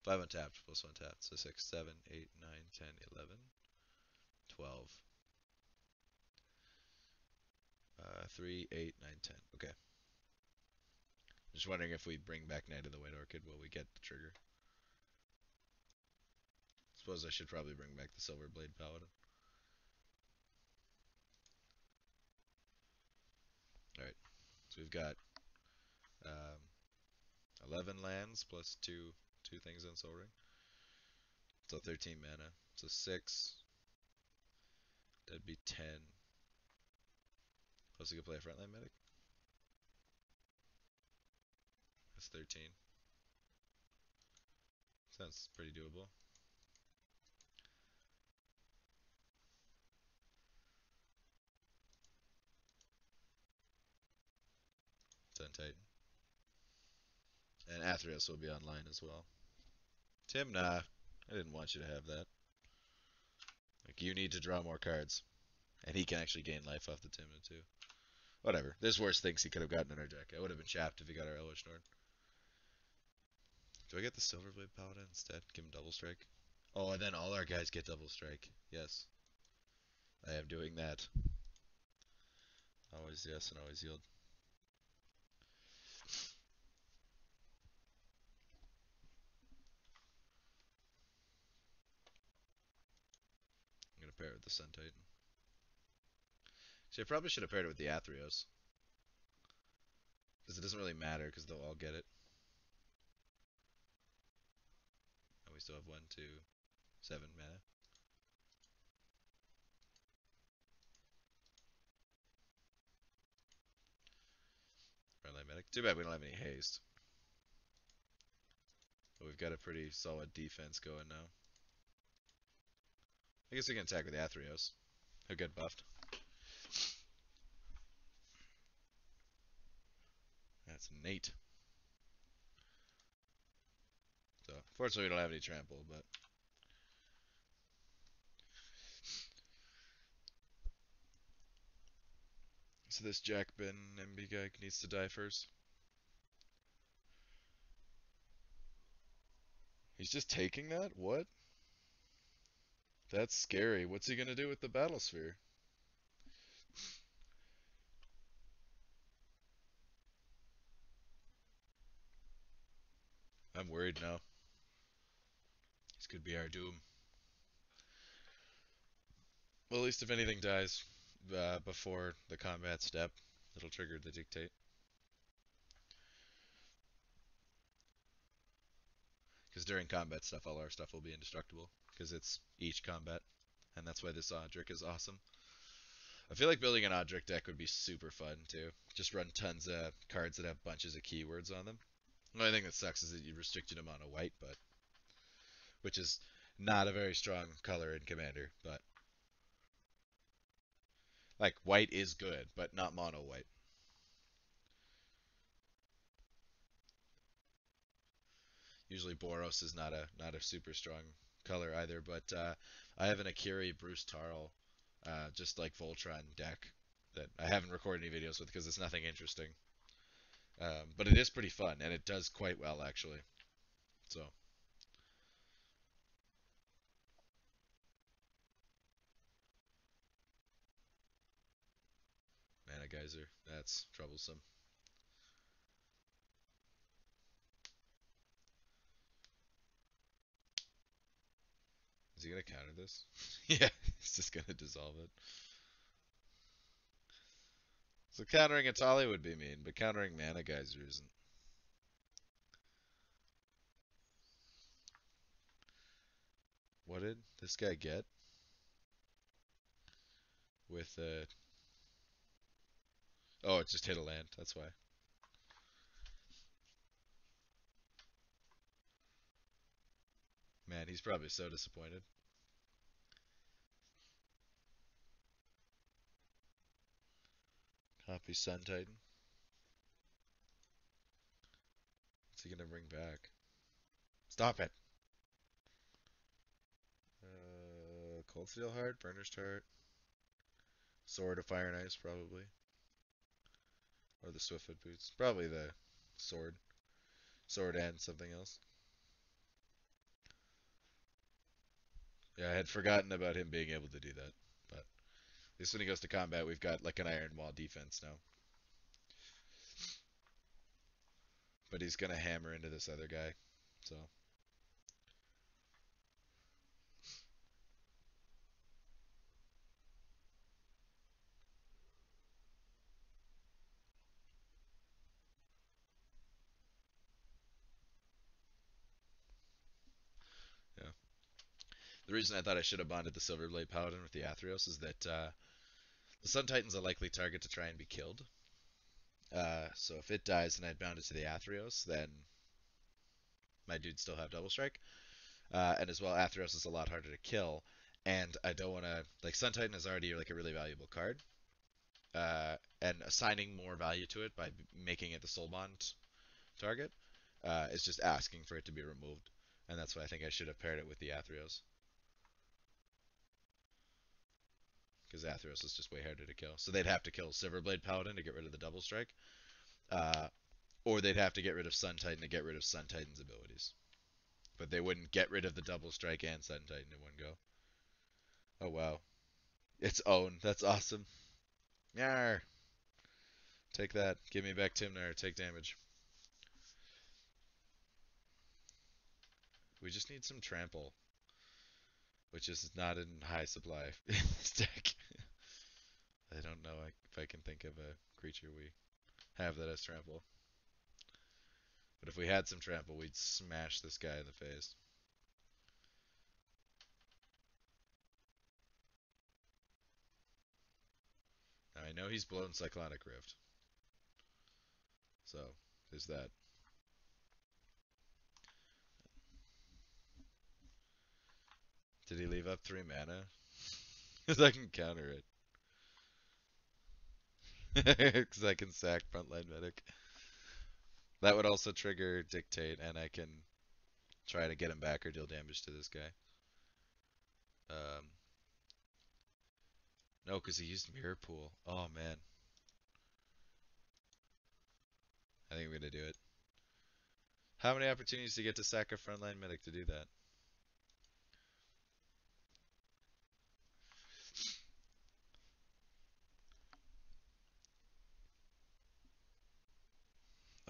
5 untapped plus 1 tapped. So 6, 7, 8, 9, 10, 11, 12. 3, 8, 9, 10. Okay. Just wondering if we bring back Knight of the White Orchid, will we get the trigger? Suppose I should probably bring back the Silver Blade Paladin. Alright, so we've got um, 11 lands plus 2 things on Soul Ring. So 13 mana. So 6. That'd be 10. Plus you could play a Frontline Medic. 13. Sounds pretty doable. Sun Titan. And Athreos will be online as well. Tim, nah. I didn't want you to have that. Like, you need to draw more cards. And he can actually gain life off the Timid, too. Whatever. There's worse things he could have gotten in our deck. I would have been chapped if he got our Elvish Norn. Do I get the Silverblade Paladin instead? Give him double strike? Oh, and then all our guys get double strike. Yes. I am doing that. Always yes and always yield. I'm going to pair it with the Sun Titan. See, I probably should have paired it with the Athreos. Because it doesn't really matter, because they'll all get it. And we still have 1, 2, 7 mana. Friendly Medic. Too bad we don't have any haste. But we've got a pretty solid defense going now. I guess we can attack with the Athreos. He'll get buffed. That's Nate. So, fortunately we don't have any trample, but... So this Jack Ben MB guy needs to die first. He's just taking that? What? That's scary. What's he gonna do with the battle sphere? I'm worried now. This could be our doom. Well, at least if anything dies before the combat step, it'll trigger the dictate. Because during combat stuff, all our stuff will be indestructible. Because it's each combat. And that's why this Odric is awesome. I feel like building an Odric deck would be super fun, too. Just run tons of cards that have bunches of keywords on them. The only thing that sucks is that you restricted them on a white, but... Which is not a very strong color in Commander, but... Like, white is good, but not mono white. Usually Boros is not a super strong color either, but I have an Akiri Bruce Tarl, just like Voltron deck that I haven't recorded any videos with because it's nothing interesting. But it is pretty fun, and it does quite well, actually. So, Mana Geyser, that's troublesome. Is he going to counter this? Yeah, he's just going to dissolve it. So countering Etali would be mean, but countering Mana Geyser isn't. What did this guy get? With, oh, it just hit a land, that's why. Man, he's probably so disappointed. Copy Sun Titan. What's he gonna bring back? Stop it! Cold Steel Heart, Burnished Heart, Sword of Fire and Ice, probably. Or the Swiftfoot Boots. Probably the Sword. Sword and something else. Yeah, I had forgotten about him being able to do that. But at least when he goes to combat, we've got like an Iron Wall defense now. But he's gonna hammer into this other guy. So. Yeah. The reason I thought I should have bonded the Silverblade Paladin with the Athreos is that the Sun Titan's a likely target to try and be killed. So if it dies and I'd bound it to the Athreos, then my dudes still have double strike. And as well, Athreos is a lot harder to kill, and I don't want to like Sun Titan is already like a really valuable card, and assigning more value to it by making it the soul bond target is just asking for it to be removed, and that's why I think I should have paired it with the Athreos, because Athreos is just way harder to kill. So they'd have to kill Silverblade Paladin to get rid of the double strike, uh, or they'd have to get rid of Sun Titan to get rid of Sun Titan's abilities. But they wouldn't get rid of the double strike and Sun Titan in one go. Oh wow, its own. That's awesome. Yarr. Take that. Give me back Timnar. Take damage. We just need some trample, which is not in high supply in this deck. I don't know if I can think of a creature we have that has trample. But if we had some trample, we'd smash this guy in the face. Now, I know he's blown Cyclonic Rift. So, there's that. Did he leave up 3 mana? Because I can counter it. Because I can sack Frontline Medic. That would also trigger Dictate, and I can try to get him back or deal damage to this guy. Um, no, because he used Mirror Pool. Oh, man. I think I'm going to do it. How many opportunities do you get to sack a Frontline Medic to do that?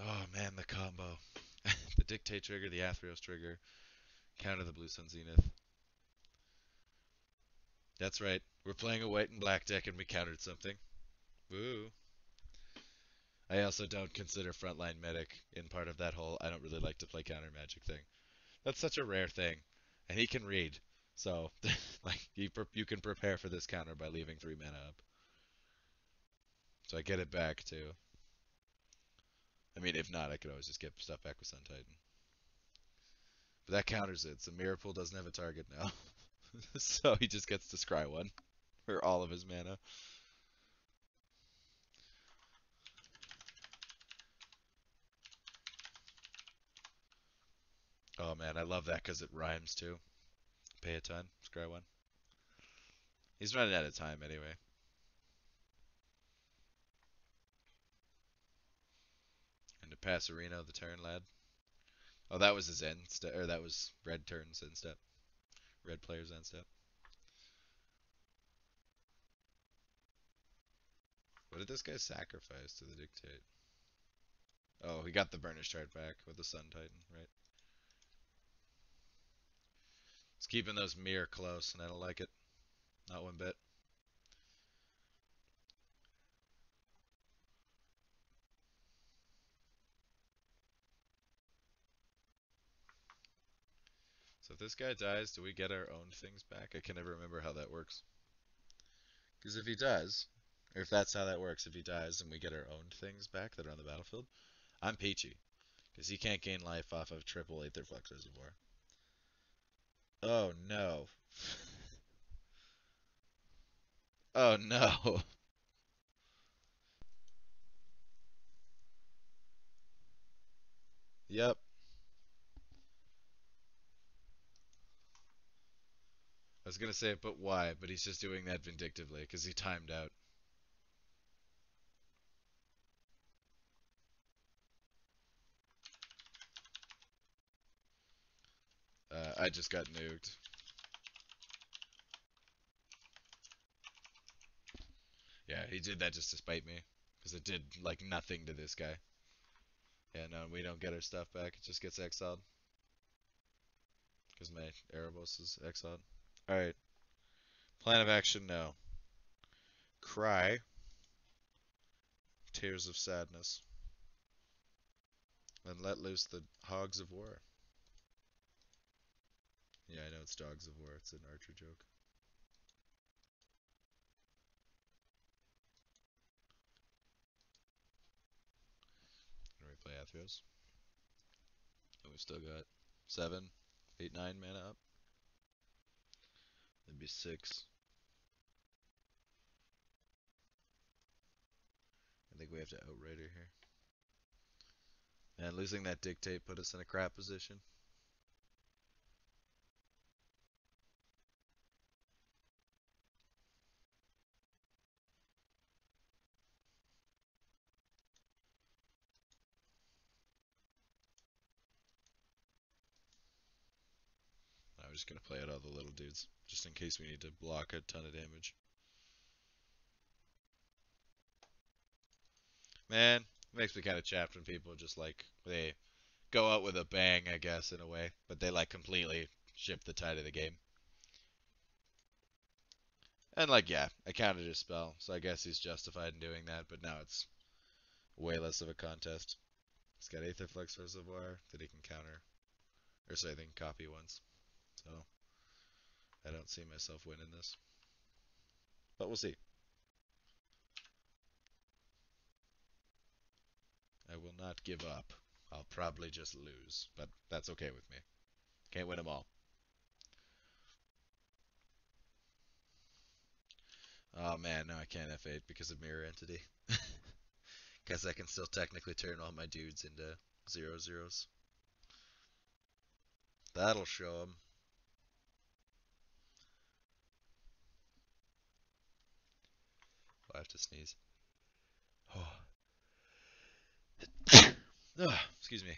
Oh, man, the combo. The Dictate trigger, the Athreos trigger, counter the Blue Sun Zenith. That's right. We're playing a white and black deck and we countered something. Woo. I also don't consider Frontline Medic in part of that whole I don't really like to play counter magic thing. That's such a rare thing. And he can read. So, like, you can prepare for this counter by leaving 3 mana up. So I get it back, too. I mean, if not, I could always just get stuff back with Sun Titan. But that counters it, so Mirror Pool doesn't have a target now. So he just gets to scry 1 for all of his mana. Oh man, I love that because it rhymes too. Pay a ton, scry 1. He's running out of time anyway. And to pass Arena the turn, lad. Oh, that was his end step, or that was red turn's end step. Red player's end step. What did this guy sacrifice to the Dictate? Oh, he got the Burnish Shard back with the Sun Titan, right? He's keeping those mirror close, and I don't like it. Not one bit. So if this guy dies, do we get our own things back? I can never remember how that works. Because if he does, or if that's how that works, if he dies and we get our own things back that are on the battlefield, I'm peachy. Because he can't gain life off of triple Aetherflux Reservoir. Oh no. Oh no. Yep. I was gonna say it, but why? But he's just doing that vindictively because he timed out. I just got nuked. Yeah, he did that just to spite me because it did like nothing to this guy. Yeah, no, we don't get our stuff back. It just gets exiled because my Erebos is exiled. All right. Plan of action now. Cry. Tears of sadness. And let loose the hogs of war. Yeah, I know it's dogs of war. It's an Archer joke. play Athreos. And we've still got 7, 8, 9 mana up. That'd be 6. I think we have to Outrider here. And losing that Dictate put us in a crap position. I'm just going to play out all the little dudes, just in case we need to block a ton of damage. Man, it makes me kind of chapped when people just like, they go out with a bang, I guess, in a way, but they like completely shift the tide of the game. And like, yeah, I counted his spell, so I guess he's justified in doing that, but now it's way less of a contest. He's got Aetherflux Reservoir that he can counter, or sorry, they can copy once. So, I don't see myself winning this. But we'll see. I will not give up. I'll probably just lose, but that's okay with me. Can't win them all. Oh man, no, I can't F8 because of Mirror Entity. Guess I can still technically turn all my dudes into 0/0s. That'll show them. I have to sneeze. Oh. Excuse me. I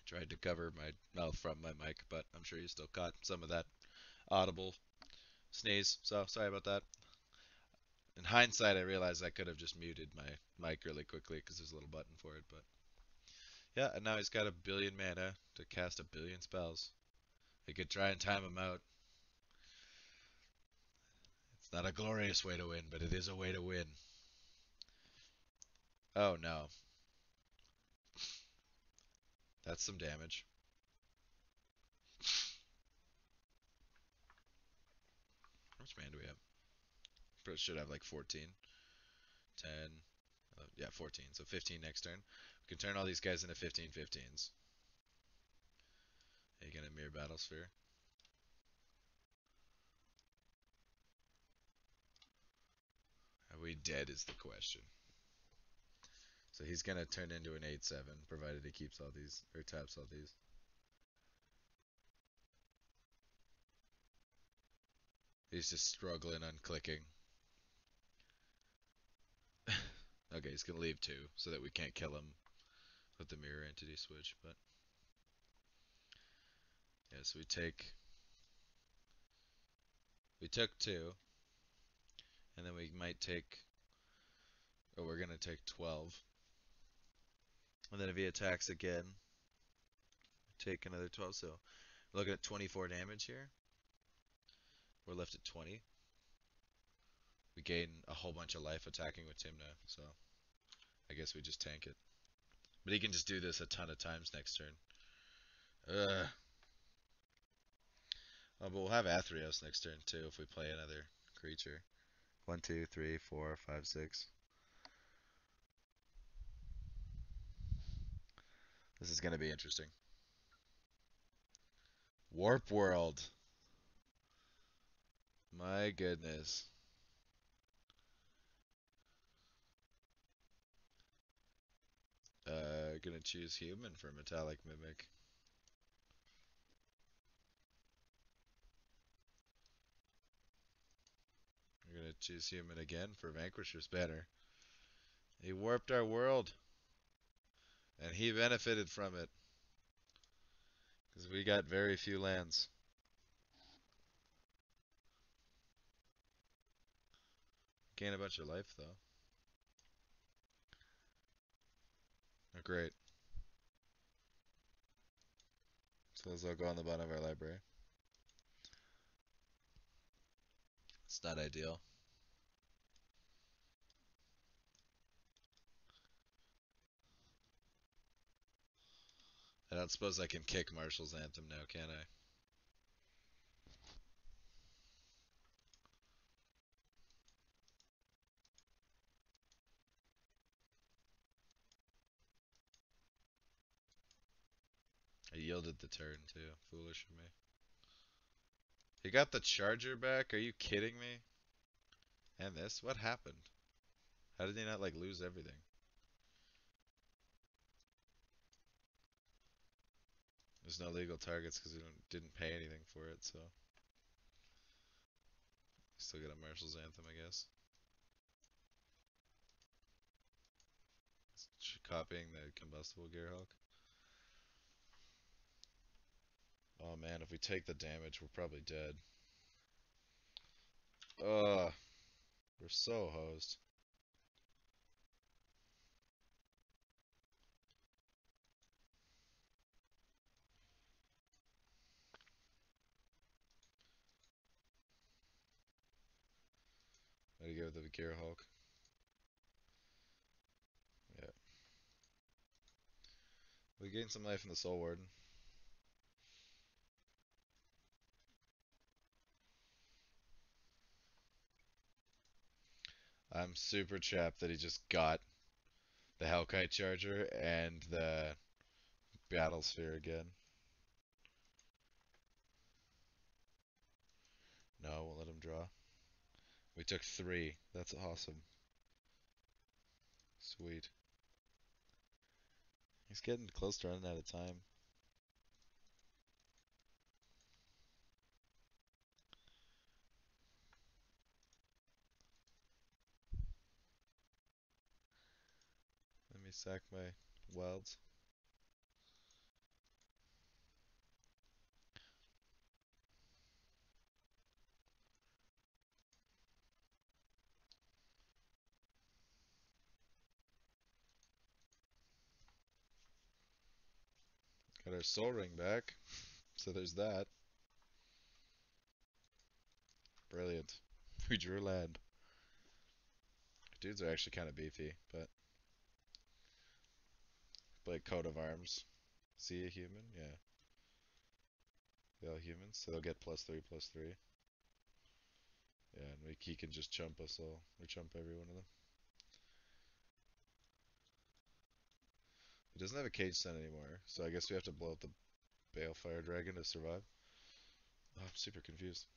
tried to cover my mouth from my mic, but I'm sure you still caught some of that audible sneeze, so sorry about that. In hindsight, I realized I could have just muted my mic really quickly because there's a little button for it, but yeah, and now he's got 1,000,000,000 mana to cast 1,000,000,000 spells. He could try and time him out. It's not a glorious way to win, but it is a way to win. Oh no. That's some damage. How much mana do we have? Probably should have like 14. 10. Yeah, 14. So 15 next turn. We can turn all these guys into 15/15s. Are you gonna Mirror Battlesphere? Are we dead is the question. So he's gonna turn into an 8/7, provided he keeps all these, or taps all these. He's just struggling on clicking. Okay, he's gonna leave 2, so that we can't kill him with the Mirror Entity switch, but... Yeah, so we took 2, and then we might take... Oh, we're gonna take 12. And then if he attacks again, take another 12, so... Looking at 24 damage here. We're left at 20. We gain a whole bunch of life attacking with Timna, so I guess we just tank it. But he can just do this a ton of times next turn. Ugh. Oh, but we'll have Athreos next turn too if we play another creature. 1, 2, 3, 4, 5, 6. This is gonna be interesting. Warp World. My goodness. Gonna choose Human for Metallic Mimic. We're gonna choose Human again for Vanquisher's Banner. He warped our world. And he benefited from it. Because we got very few lands. Gain a bunch of life, though. Oh, great. So those all go on the bottom of our library. It's not ideal. I don't suppose I can kick Marshall's Anthem now, can I? shielded the turn too. Foolish of me. He got the charger back? Are you kidding me? And this? What happened? How did he not like lose everything? There's no legal targets because he didn't pay anything for it, so still got a Marshal's Anthem, I guess. Copying the combustible Gearhawk. Oh man, if we take the damage, we're probably dead. Ugh, we're so hosed. Gotta go with the Gearhawk. Yeah. We gained some life in the Soul Warden. I'm super chapped that he just got the Hellkite Charger and the Battle Sphere again. No, we'll let him draw. We took 3. That's awesome. Sweet. He's getting close to running out of time. Let me sack my wilds. Got our Soul Ring back. So there's that. Brilliant. We drew land. Dudes are actually kind of beefy, but like coat of arms. See a human? Yeah. They all humans, so they'll get +3/+3. Yeah, and he can just chump us all. Or chump every one of them. He doesn't have a cage stun anymore, so I guess we have to blow up the Balefire Dragon to survive. Oh, I'm super confused.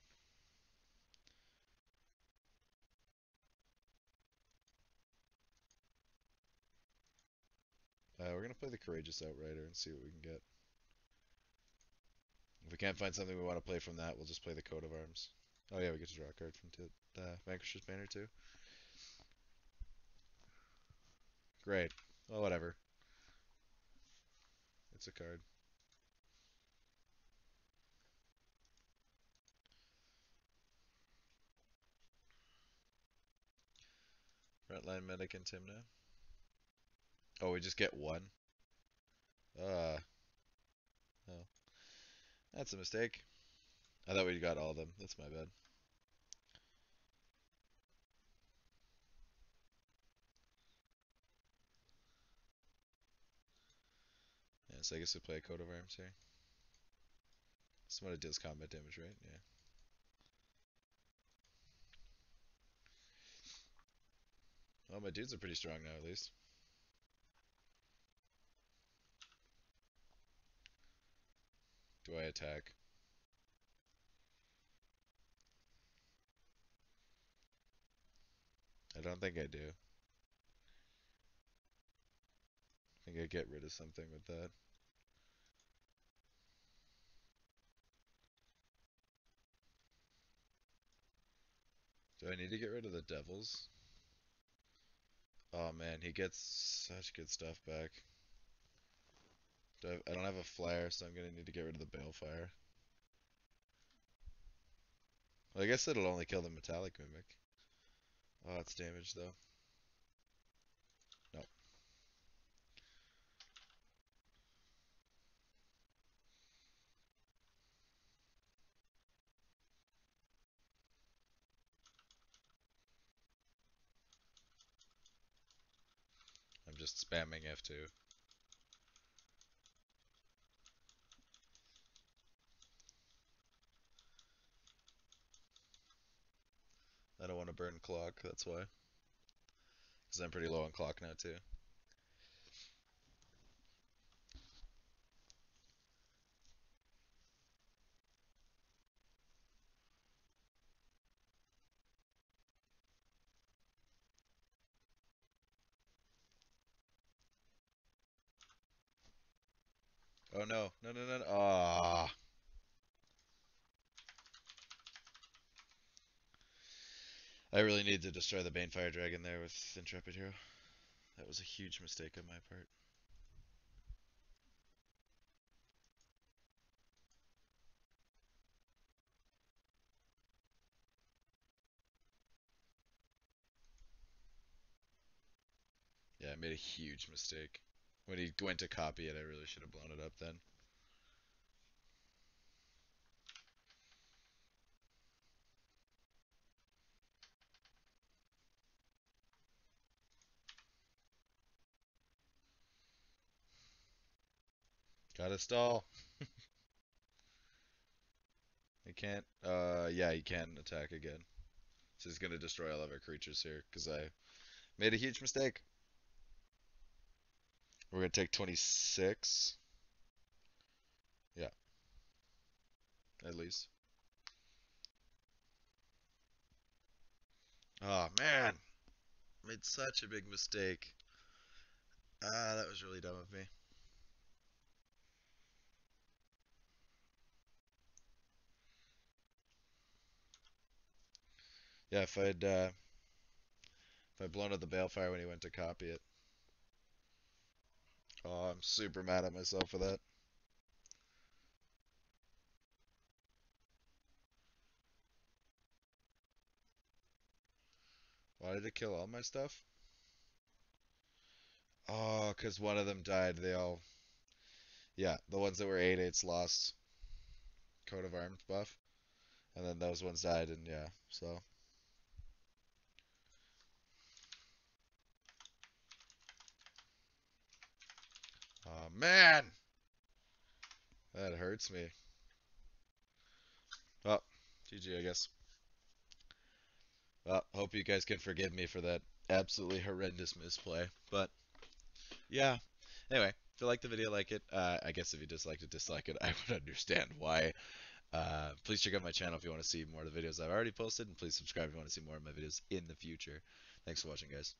We're gonna play the Courageous Outrider and see what we can get. If we can't find something we want to play from that, we'll just play the Coat of Arms. Oh yeah, we get to draw a card from Vanquisher's Banner too. Great. Well, whatever. It's a card. Frontline Medic and Timna. Oh, we just get 1? Uh, oh. That's a mistake. I thought we got all of them. That's my bad. Yeah, so I guess we play a Coat of Arms here. Somebody deals combat damage, right? Yeah. Well, my dudes are pretty strong now, at least. Do I attack? I don't think I do. I think I get rid of something with that. Do I need to get rid of the Devils? Oh man, he gets such good stuff back. I don't have a flare, so I'm gonna need to get rid of the Balefire. Well, I guess it'll only kill the Metallic Mimic. Oh, it's damage though. Nope. I'm just spamming F2. I don't want to burn clock, that's why. Because I'm pretty low on clock now too. Oh no. No, no, no, no. Ah. I really need to destroy the Banefire Dragon there with Intrepid Hero. That was a huge mistake on my part. Yeah, I made a huge mistake. When he went to copy it, I really should have blown it up then. Gotta stall. He can't. Yeah, he can attack again. So he's gonna destroy all of our creatures here because I made a huge mistake. We're gonna take 26. Yeah, at least. Oh man, made such a big mistake. Ah, that was really dumb of me. Yeah, if I'd blown up the Balefire when he went to copy it. Oh, I'm super mad at myself for that. Why did it kill all my stuff? Oh, because one of them died. They all, yeah, the ones that were 8/8s lost coat of arms buff, and then those ones died, and yeah, so. Oh man, that hurts me. Well, GG, I guess. Well, hope you guys can forgive me for that absolutely horrendous misplay. But yeah. Anyway, if you liked the video, like it. I guess if you disliked it, dislike it. I would understand why. Please check out my channel if you want to see more of the videos I've already posted, and please subscribe if you want to see more of my videos in the future. Thanks for watching, guys.